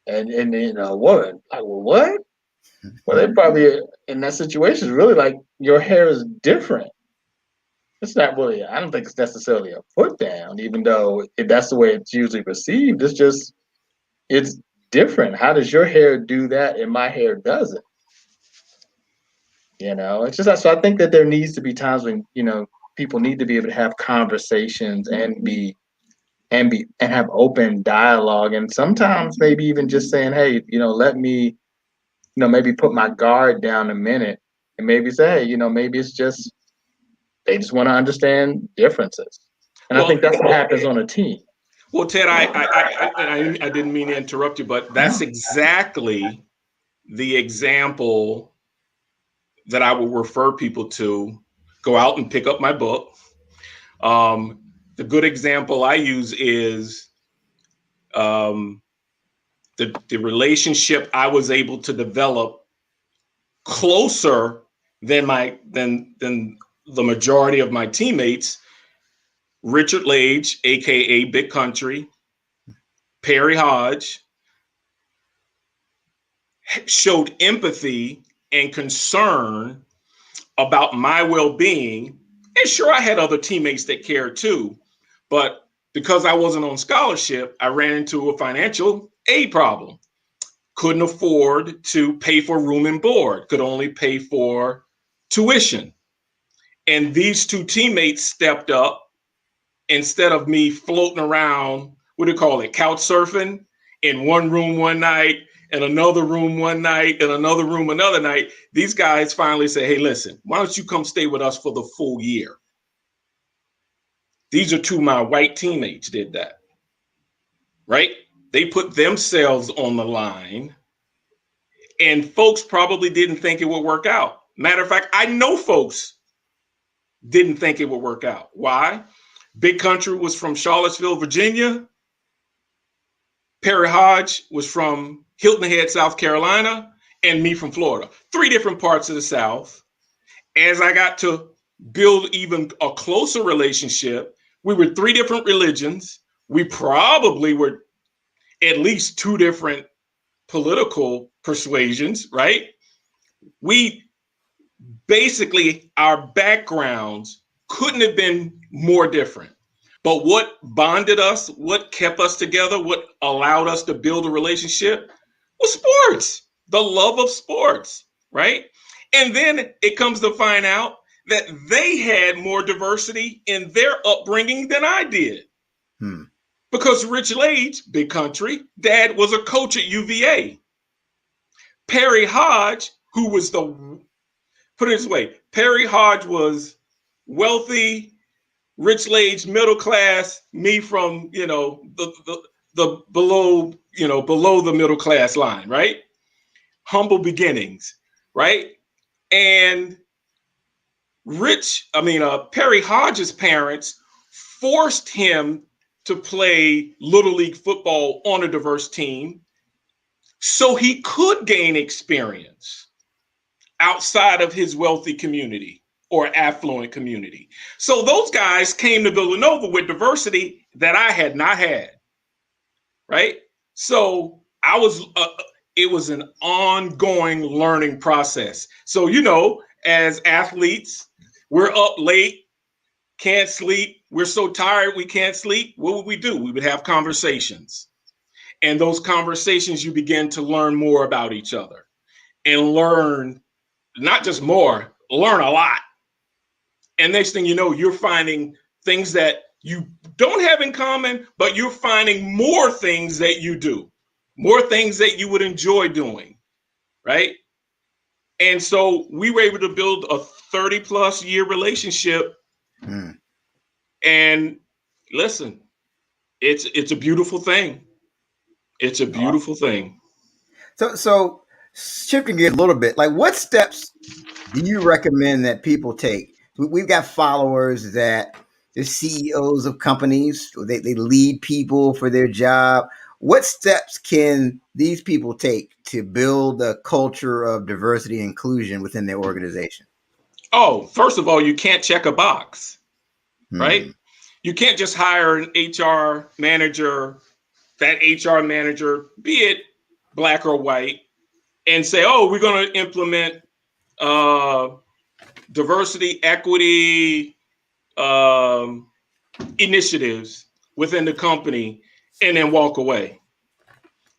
And a woman, like, well, what? Well, they probably in that situation is really like, your hair is different. It's not really, I don't think it's necessarily a put down, even though that's the way it's usually received. It's different. How does your hair do that and my hair doesn't? It's just that. So I think that there needs to be times when, people need to be able to have conversations and have open dialogue. And sometimes maybe even just saying, hey, let me, maybe put my guard down a minute and maybe say, hey, maybe it's just, they just want to understand differences. And I think that's what happens on a team. Well, Ted, I didn't mean to interrupt you, but that's exactly the example that I would refer people to. Go out and pick up my book. The good example I use is the relationship I was able to develop closer than the majority of my teammates. Richard Lage, aka Big Country, Perry Hodge, showed empathy and concern about my well-being. And sure, I had other teammates that cared too, but because I wasn't on scholarship, I ran into a financial aid problem. Couldn't afford to pay for room and board, could only pay for tuition. And these two teammates stepped up. Instead of me floating around, couch surfing in one room one night, and another room one night, and another room another night, these guys finally say, hey, listen, why don't you come stay with us for the full year? These are two of my white teammates did that, right? They put themselves on the line, and folks probably didn't think it would work out. Matter of fact, I know folks didn't think it would work out. Why? Big Country was from Charlottesville, Virginia. Perry Hodge was from Hilton Head, South Carolina, and me from Florida. 3 different parts of the South. As I got to build even a closer relationship, we were 3 different religions. We probably were at least 2 different political persuasions, right? We basically, our backgrounds couldn't have been more different. But what bonded us, what kept us together, what allowed us to build a relationship was sports, the love of sports, right? And then it comes to find out that they had more diversity in their upbringing than I did. Because Rich Lage, Big Country, dad was a coach at UVA. Perry Hodge, who was put it this way, Perry Hodge was wealthy, Rich Lage, middle class, me from, the below the middle class line, right? Humble beginnings, right? And Perry Hodge's parents forced him to play Little League football on a diverse team so he could gain experience outside of his wealthy community or affluent community. So those guys came to Villanova with diversity that I had not had, right? So it was an ongoing learning process. So, as athletes, we're up late, can't sleep. We're so tired we can't sleep. What would we do? We would have conversations. And those conversations, you begin to learn more about each other and learn not just more, learn a lot. And next thing you know, you're finding things that you don't have in common, but you're finding more things that you do, more things that you would enjoy doing, right? And so we were able to build a 30+ year relationship. And listen, it's a beautiful thing. It's a beautiful thing. So shifting gears a little bit, like what steps do you recommend that people take? We've got followers that they're CEOs of companies. They lead people for their job. What steps can these people take to build a culture of diversity and inclusion within their organization? Oh, first of all, you can't check a box, right? You can't just hire an HR manager, that HR manager, be it black or white, and say, oh, we're going to implement diversity, equity initiatives within the company and then walk away.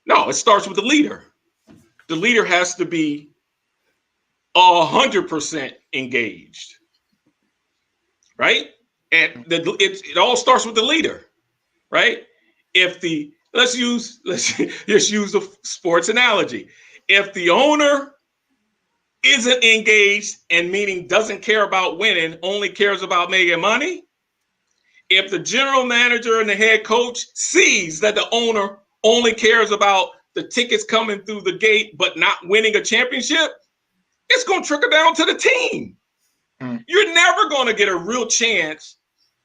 No, it starts with the leader. The leader has to be 100% engaged, right? And it all starts with the leader, right? Let's just use the sports analogy. If the owner isn't engaged and meaning doesn't care about winning, only cares about making money, if the general manager and the head coach sees that the owner only cares about the tickets coming through the gate but not winning a championship, it's going to trickle down to the team. You're never going to get a real chance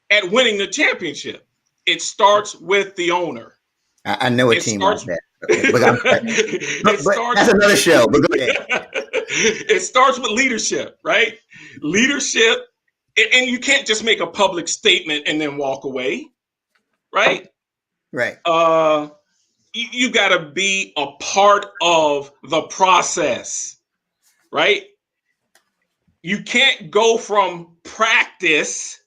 at winning the championship. It starts with the owner. I know a team like that. But that's another show. But go ahead. It starts with leadership, right? Leadership, and you can't just make a public statement and then walk away, right? Right. You got to be a part of the process, right? You can't go from practice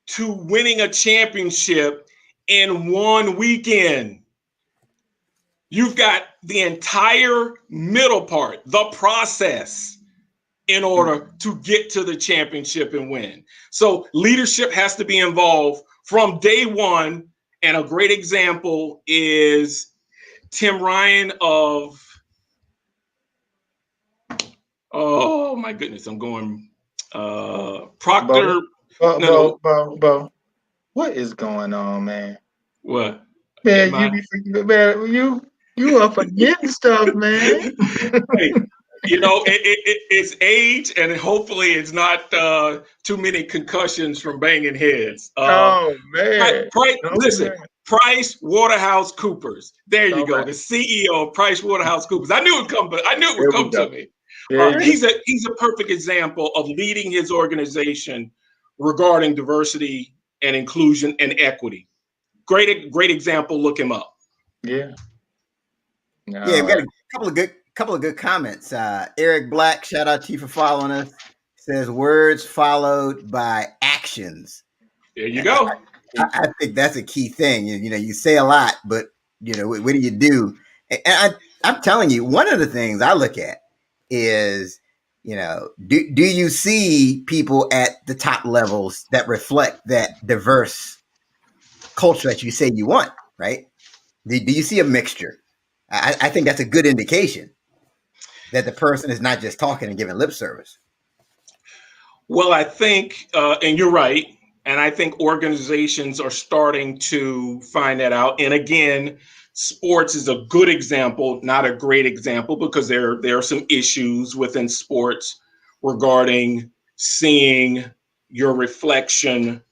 to winning a championship in one weekend. You've got the entire middle part, the process, in order to get to the championship and win. So leadership has to be involved from day one. And a great example is Tim Ryan of, oh my goodness, I'm going Proctor. Bo, what is going on, man? What? Man, you up against stuff, man. Hey, it's age, and hopefully it's not too many concussions from banging heads. Oh man! Listen, Price Waterhouse Coopers. There you go, the CEO of Price Waterhouse Coopers. I knew it would come to me. He's a perfect example of leading his organization regarding diversity and inclusion and equity. Great example. Look him up. Yeah. No, we've got a couple of good comments. Eric Black, shout out to you for following us. Says words followed by actions. There you go. I think that's a key thing. You say a lot, but what do you do? And I'm telling you, one of the things I look at is, do you see people at the top levels that reflect that diverse culture that you say you want, right? Do you see a mixture? I think that's a good indication that the person is not just talking and giving lip service. Well, I think, and you're right, and I think organizations are starting to find that out. And again, sports is a good example, not a great example, because there are some issues within sports regarding seeing your reflection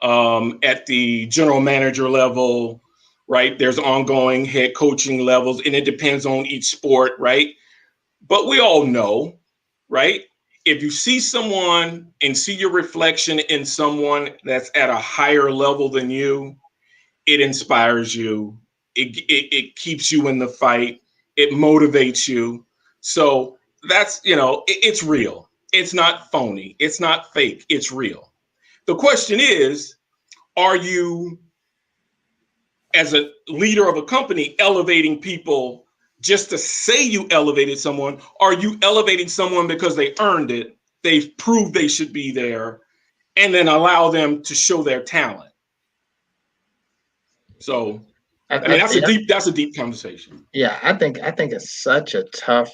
at the general manager level, right? There's ongoing head coaching levels, and it depends on each sport, right? But we all know, right? If you see someone and see your reflection in someone that's at a higher level than you, it inspires you. It keeps you in the fight. It motivates you. So that's, it's real. It's not phony. It's not fake. It's real. The question is, are you, as a leader of a company, elevating people just to say you elevated someone? Are you elevating someone because they earned it? They've proved they should be there, and then allow them to show their talent. So, that's a deep conversation. Yeah, I think it's such a tough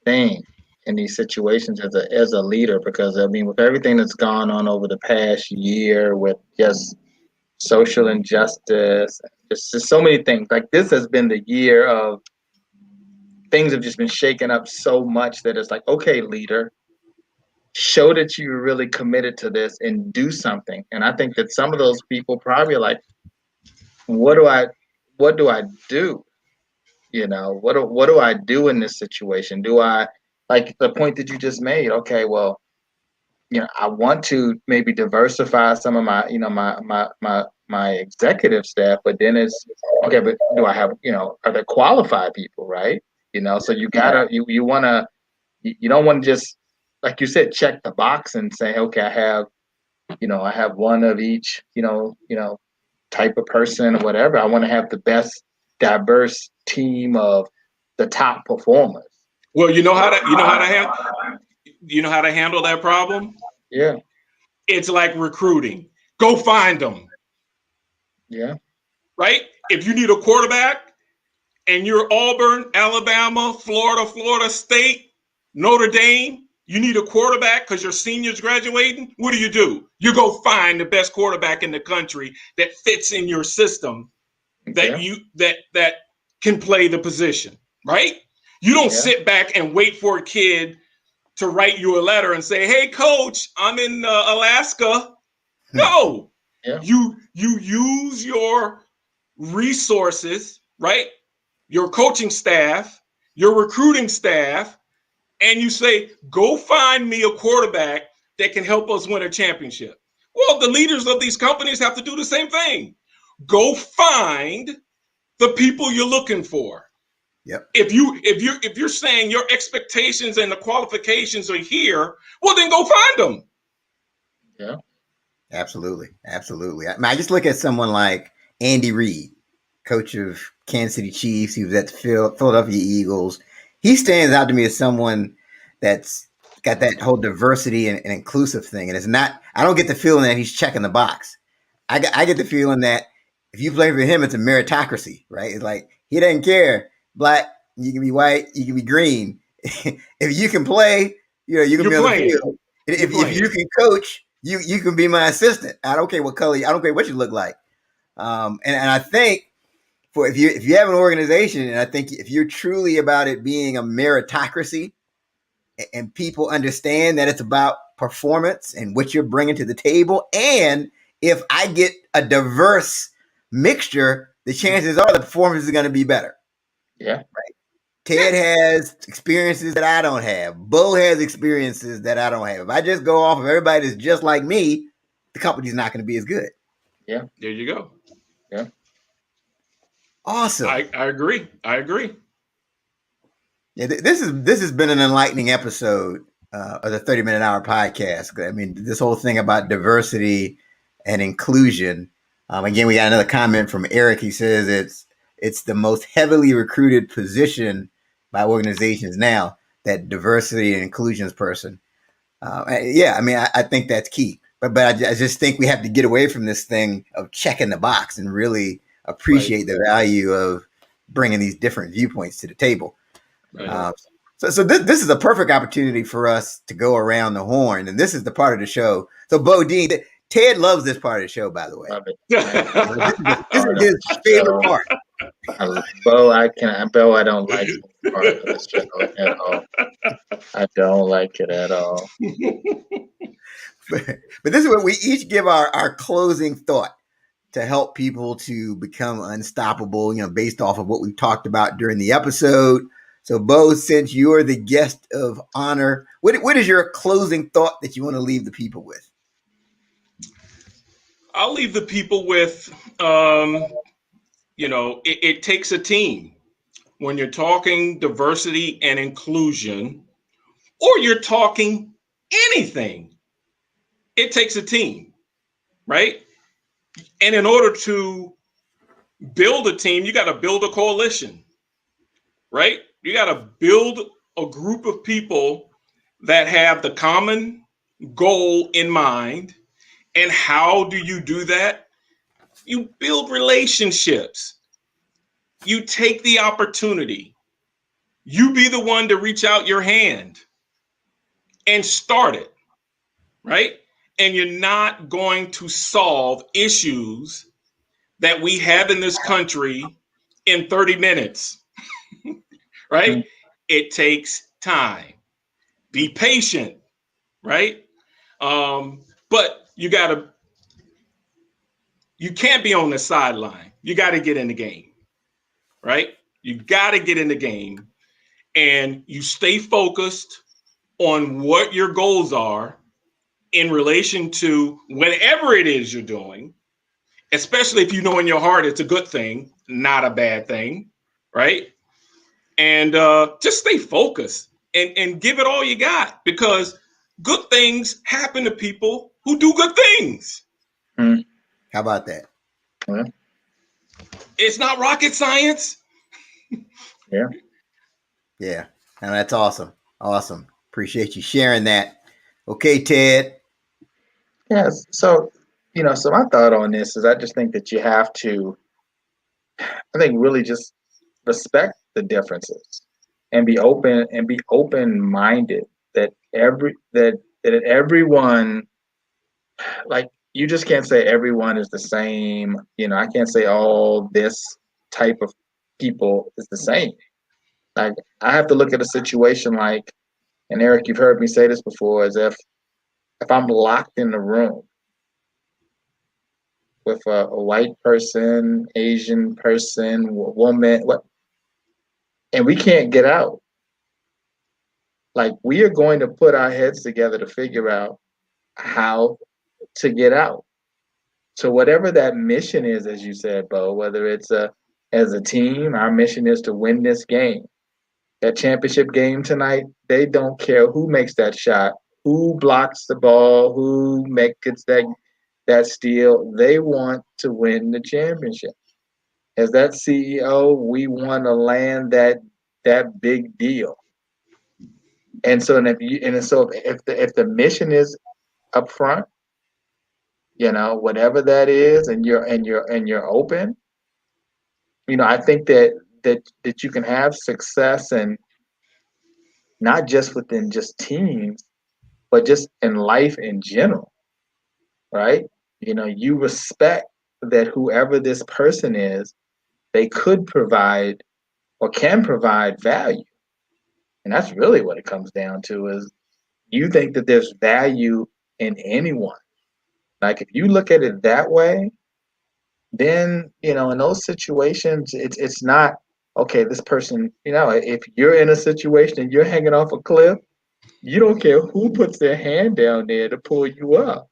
thing in these situations as a leader, because I mean, with everything that's gone on over the past year, with just social injustice, just so many things. Like, this has been the year of things have just been shaken up so much that it's like, okay, leader, show that you're really committed to this and do something. And I think that some of those people probably are like, what do I do? What do I do in this situation? Do I, like the point that you just made? Okay, well, I want to maybe diversify some of my, my executive staff, but then it's okay, but do I have, are there qualified people, right? So you gotta, you wanna, you don't want to just, like you said, check the box and say, okay, I have one of each, type of person or whatever. I want to have the best diverse team of the top performers. Well, you know how to handle that problem? Yeah. It's like recruiting. Go find them. Yeah. Right? If you need a quarterback and you're Auburn, Alabama, Florida State, Notre Dame, you need a quarterback because your senior's graduating, what do? You go find the best quarterback in the country that fits in your system, that can play the position, right? You don't sit back and wait for a kid to write you a letter and say, hey, coach, I'm in Alaska. No. Yeah. You use your resources, right? Your coaching staff, your recruiting staff, and you say, go find me a quarterback that can help us win a championship. Well, the leaders of these companies have to do the same thing. Go find the people you're looking for. Yep. If you're saying your expectations and the qualifications are here, well, then go find them. Yeah. Absolutely. I just look at someone like Andy Reid, coach of Kansas City Chiefs. He was at the Philadelphia Eagles. He stands out to me as someone that's got that whole diversity and inclusive thing. And it's not, I don't get the feeling that he's checking the box. I get the feeling that if you play for him, it's a meritocracy, right? It's like, he doesn't care. Black, you can be white, you can be green. If you can play, you can be on the field. If you can coach, you can be my assistant. I don't care what color, I don't care what you look like. And I think if you have an organization, and I think if you're truly about it being a meritocracy, and people understand that it's about performance and what you're bringing to the table, and if I get a diverse mixture, the chances are the performance is going to be better. Yeah. Right. Ted has experiences that I don't have. Bo has experiences that I don't have. If I just go off of everybody that's just like me, the company's not going to be as good. Yeah. There you go. Yeah. Awesome. I agree. Yeah, this has been an enlightening episode of the 30-Minute Hour podcast. I mean, this whole thing about diversity and inclusion. Again, we got another comment from Eric. He says it's the most heavily recruited position by organizations now, that diversity and inclusions person. I think that's key. But I just think we have to get away from this thing of checking the box and really appreciate the value of bringing these different viewpoints to the table. Right. So this is a perfect opportunity for us to go around the horn, and this is the part of the show. So Bo Dean, Ted loves this part of the show, by the way. Love it. This is his favorite part. Bo, I don't like this part of the show at all. I don't like it at all. But this is what we each give our closing thought to help people to become unstoppable, based off of what we talked about during the episode. So, Bo, since you're the guest of honor, what is your closing thought that you want to leave the people with? I'll leave the people with, it takes a team. When you're talking diversity and inclusion, or you're talking anything, it takes a team, right? And in order to build a team, you got to build a coalition, right? You got to build a group of people that have the common goal in mind. And how do you do that? You build relationships. You take the opportunity. You be the one to reach out your hand and start it, right? And you're not going to solve issues that we have in this country in 30 minutes, right? Mm-hmm. It takes time. Be patient, right? But you can't be on the sideline. You got to get in the game, right? You got to get in the game, and you stay focused on what your goals are in relation to whatever it is you're doing, especially if you know in your heart it's a good thing, not a bad thing, right? And just stay focused and give it all you got, because good things happen to people who do good things. Mm-hmm. How about that? Yeah. It's not rocket science. Yeah. Yeah. And that's awesome. Awesome. Appreciate you sharing that. Okay, Ted. Yes. So, so my thought on this is I just think that you have to, I think, really just respect the differences and be open-minded that everyone, like, you just can't say everyone is the same. I can't say all this type of people is the same. Like, I have to look at a situation like, and Eric, you've heard me say this before, as if I'm locked in the room with a white person, Asian person, woman, and we can't get out. Like, we are going to put our heads together to figure out how to get out. So whatever that mission is, as you said, Bo, whether it's as a team, our mission is to win this game. That championship game tonight, they don't care who makes that shot, who blocks the ball, who gets that steal. They want to win the championship. As that CEO, we want to land that big deal. And so, if the mission is up front, whatever that is, and you're open, I think that you can have success, and not just within just teams, but just in life in general, right? You respect that whoever this person is, they could provide or can provide value. And that's really what it comes down to, is you think that there's value in anyone. Like, if you look at it that way, then, in those situations, it's not, okay, this person, if you're in a situation and you're hanging off a cliff, you don't care who puts their hand down there to pull you up.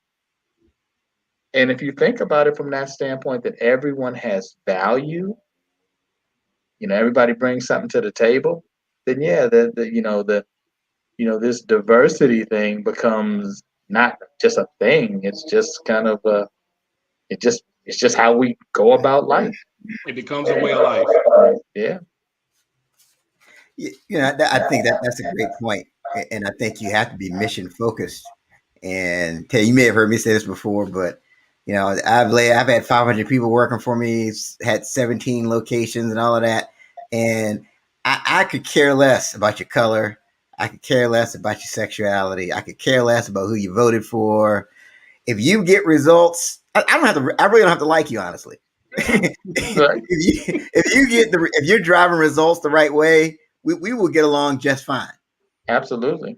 And if you think about it from that standpoint, that everyone has value, everybody brings something to the table, then yeah, this diversity thing becomes not just a thing. It's just kind of it's just how we go about life. It becomes a way of life. Yeah. I think that's a great point. And I think you have to be mission focused. And Ted, you may have heard me say this before, but I've had 500 people working for me, had 17 locations and all of that. And I could care less about your color. I could care less about your sexuality. I could care less about who you voted for. If you get results, I really don't have to like you, honestly. Right. if you're driving results the right way, we will get along just fine. Absolutely.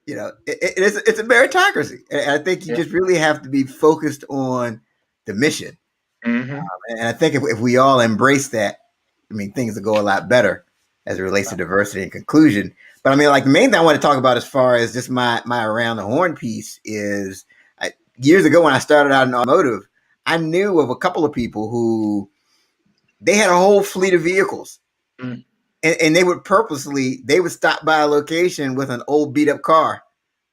It's a meritocracy. And I think you just really have to be focused on the mission. Mm-hmm. And I think if we all embrace that, things will go a lot better as it relates to diversity and conclusion. But like, the main thing I want to talk about as far as just my around the horn piece is, years ago when I started out in automotive, I knew of a couple of people who they had a whole fleet of vehicles. Mm. And they would stop by a location with an old beat up car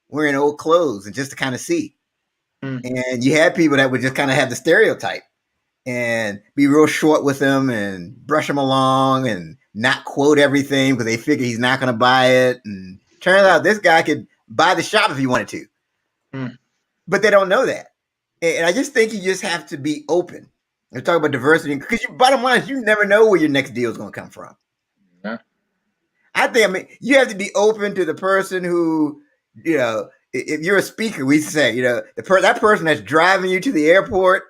wearing old clothes and just to kind of see. Mm. And you had people that would just kind of have the stereotype and be real short with them and brush them along and not quote everything because they figure he's not going to buy it. And turns out this guy could buy the shop if he wanted to. Mm. But they don't know that. And I just think you just have to be open. We're talking about diversity because bottom line is you never know where your next deal is going to come from. Yeah. I mean, you have to be open to the person who, if you're a speaker, we say, that person that's driving you to the airport,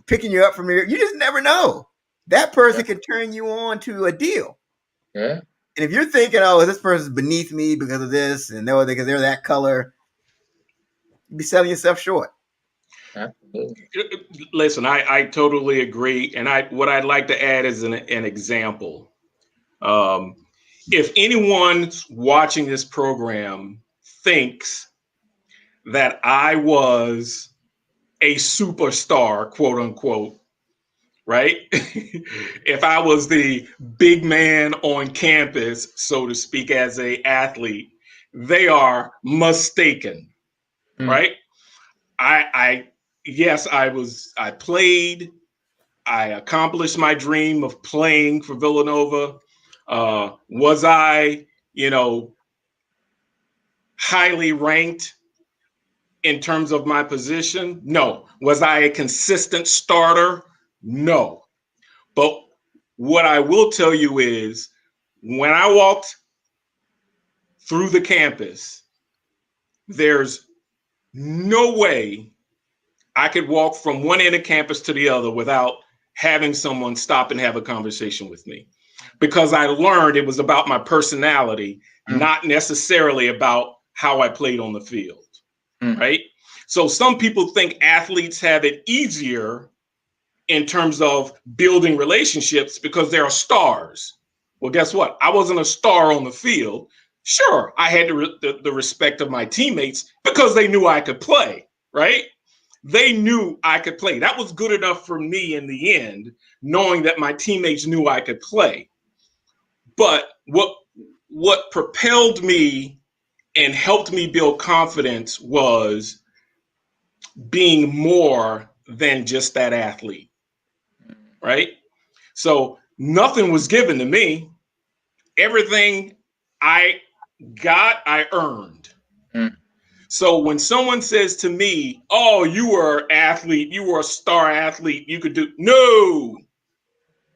picking you up from here, you just never know. That person can turn you on to a deal. Yeah. And if you're thinking, oh, this person's beneath me because of this, and because they're that color, you'd be selling yourself short. Absolutely. Listen, I totally agree. And what I'd like to add is an example. If anyone watching this program thinks that I was a superstar, quote unquote, right? If I was the big man on campus, so to speak, as an athlete, they are mistaken, right? Yes, I played, I accomplished my dream of playing for Villanova. Was I, highly ranked in terms of my position? No. Was I a consistent starter? No. But what I will tell you is when I walked through the campus, there's no way I could walk from one end of campus to the other without having someone stop and have a conversation with me. Because I learned it was about my personality, not necessarily about how I played on the field, right? So some people think athletes have it easier in terms of building relationships because they're stars. Well, guess what? I wasn't a star on the field. Sure, I had the respect of my teammates because they knew I could play, right? They knew I could play. That was good enough for me in the end, knowing that my teammates knew I could play. But what propelled me and helped me build confidence was being more than just that athlete, right? So nothing was given to me. Everything I got, I earned. So when someone says to me, oh, you were an athlete, you were a star athlete, you could do, no,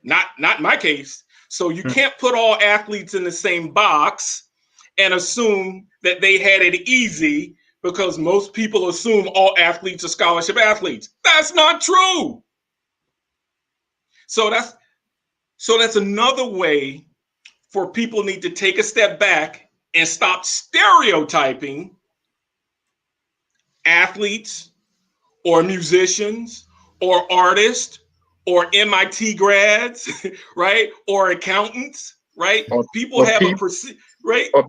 not in my case. So you can't put all athletes in the same box and assume that they had it easy because most people assume all athletes are scholarship athletes. That's not true. So that's another way for people need to take a step back and stop stereotyping athletes or musicians or artists or MIT grads, right? Or accountants, right? People have right? Or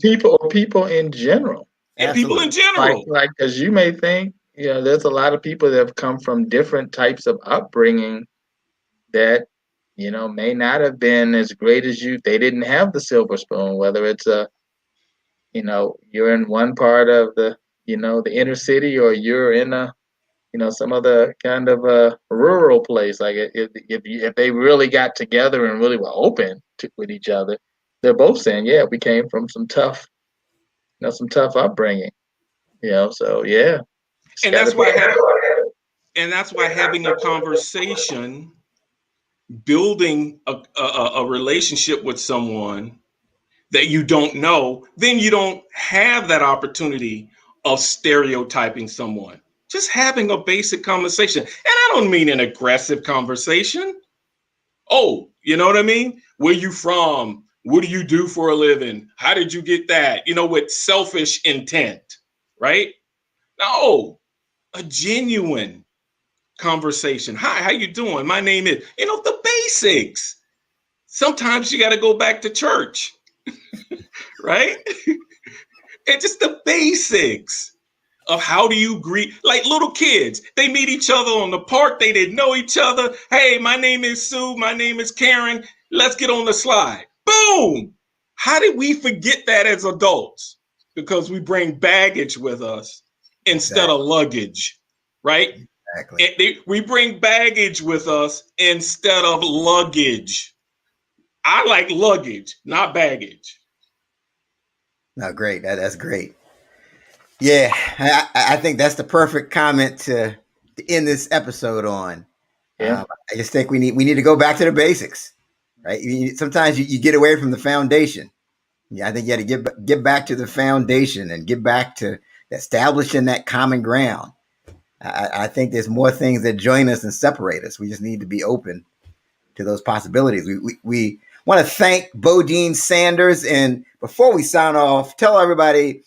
people in general. And people in general. Like, as you may think, there's a lot of people that have come from different types of upbringing that, may not have been as great as you. They didn't have the silver spoon, whether it's you're in one part of the inner city, or you're in some other kind of rural place. Like if they really got together and really were open with each other, they're both saying, yeah, we came from some tough upbringing. So yeah. And that's why having a conversation, building a relationship with someone that you don't know, then you don't have that opportunity of stereotyping someone. Just having a basic conversation. And I don't mean an aggressive conversation. Oh, you know what I mean? Where you from? What do you do for a living? How did you get that? With selfish intent, right? No, a genuine conversation. Hi, how you doing? My name is, the basics. Sometimes you got to go back to church, right? It's just the basics of how do you greet, like little kids, they meet each other on the park, they didn't know each other. Hey, my name is Sue, my name is Karen, let's get on the slide. Boom! How did we forget that as adults? Because we bring baggage with us instead of luggage, right? Exactly. We bring baggage with us instead of luggage. I like luggage, not baggage. No, great. That's great. Yeah, I think that's the perfect comment to end this episode on. Yeah. I just think we need to go back to the basics, right? Sometimes you get away from the foundation. Yeah, I think you got to get back to the foundation and get back to establishing that common ground. I think there's more things that join us and separate us. We just need to be open to those possibilities. We want to thank Bodine Sanders. And before we sign off, tell everybody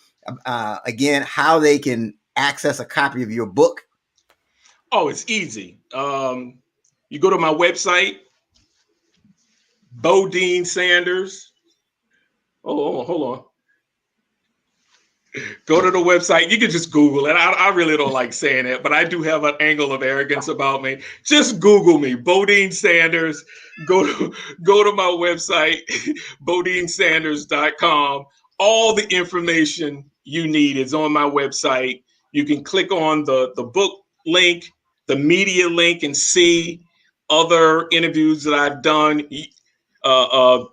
again how they can access a copy of your book. Oh, it's easy. You go to my website, Bodine Sanders. Oh, hold on. Go to the website. You can just Google it. I really don't like saying it, but I do have an angle of arrogance about me. Just Google me, Bodine Sanders. Go to my website, bodinesanders.com. All the information you need is on my website. You can click on the book link, the media link, and see other interviews that I've done.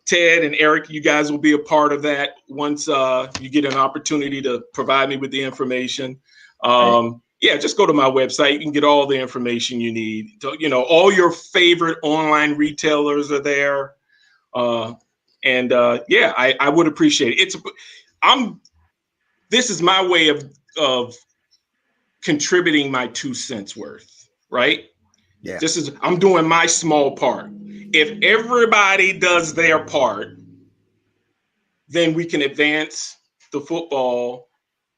Ted and Eric, you guys will be a part of that once you get an opportunity to provide me with the information. Yeah, just go to my website. You can get all the information you need. You know, all your favorite online retailers are there. Yeah, I would appreciate it. This is my way of contributing my 2 cents worth, right? Yeah. I'm doing my small part. If everybody does their part, then we can advance the football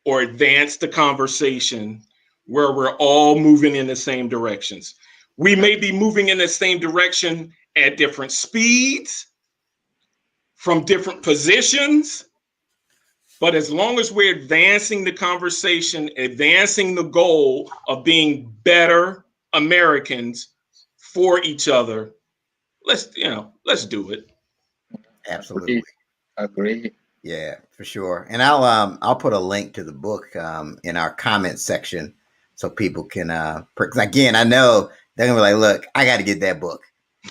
or advance the conversation where we're all moving in the same directions. We may be moving in the same direction at different speeds, from different positions, but as long as we're advancing the conversation, advancing the goal of being better Americans for each other, let's do it. Absolutely. Agree. Yeah, for sure. And I'll put a link to the book in our comment section so people can because again, I know they're gonna be like, look, I got to get that book.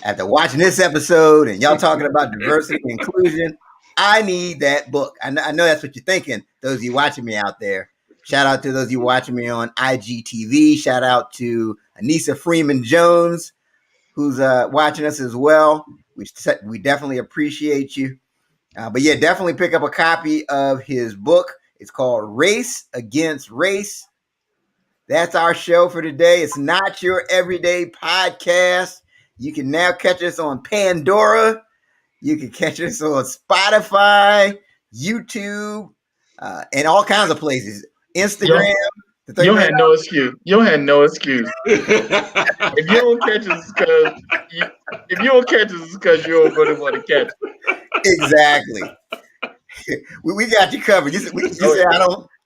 After watching this episode and y'all talking about diversity and inclusion, I need that book. I know that's what you're thinking, those of you watching me out there. Shout out to those of you watching me on IGTV. Shout out to Anissa Freeman Jones, who's watching us as well. We definitely appreciate you. But yeah, definitely pick up a copy of his book. It's called Race Against Race. That's our show for today. It's not your everyday podcast. You can now catch us on Pandora. You can catch us on Spotify, YouTube, and all kinds of places. Instagram. You had no excuse. You had no excuse. If you don't catch us, because you don't really want to catch us. Exactly. we got you covered. You said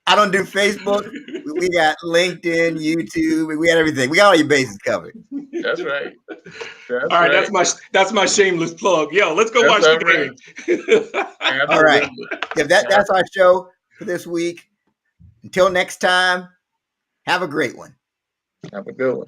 I don't do Facebook. We got LinkedIn, YouTube. We got everything. We got all your bases covered. That's right. All right, that's my shameless plug. Yo, let's go watch the game. All right. Yeah, that's our show for this week. Until next time, have a great one. Have a good one.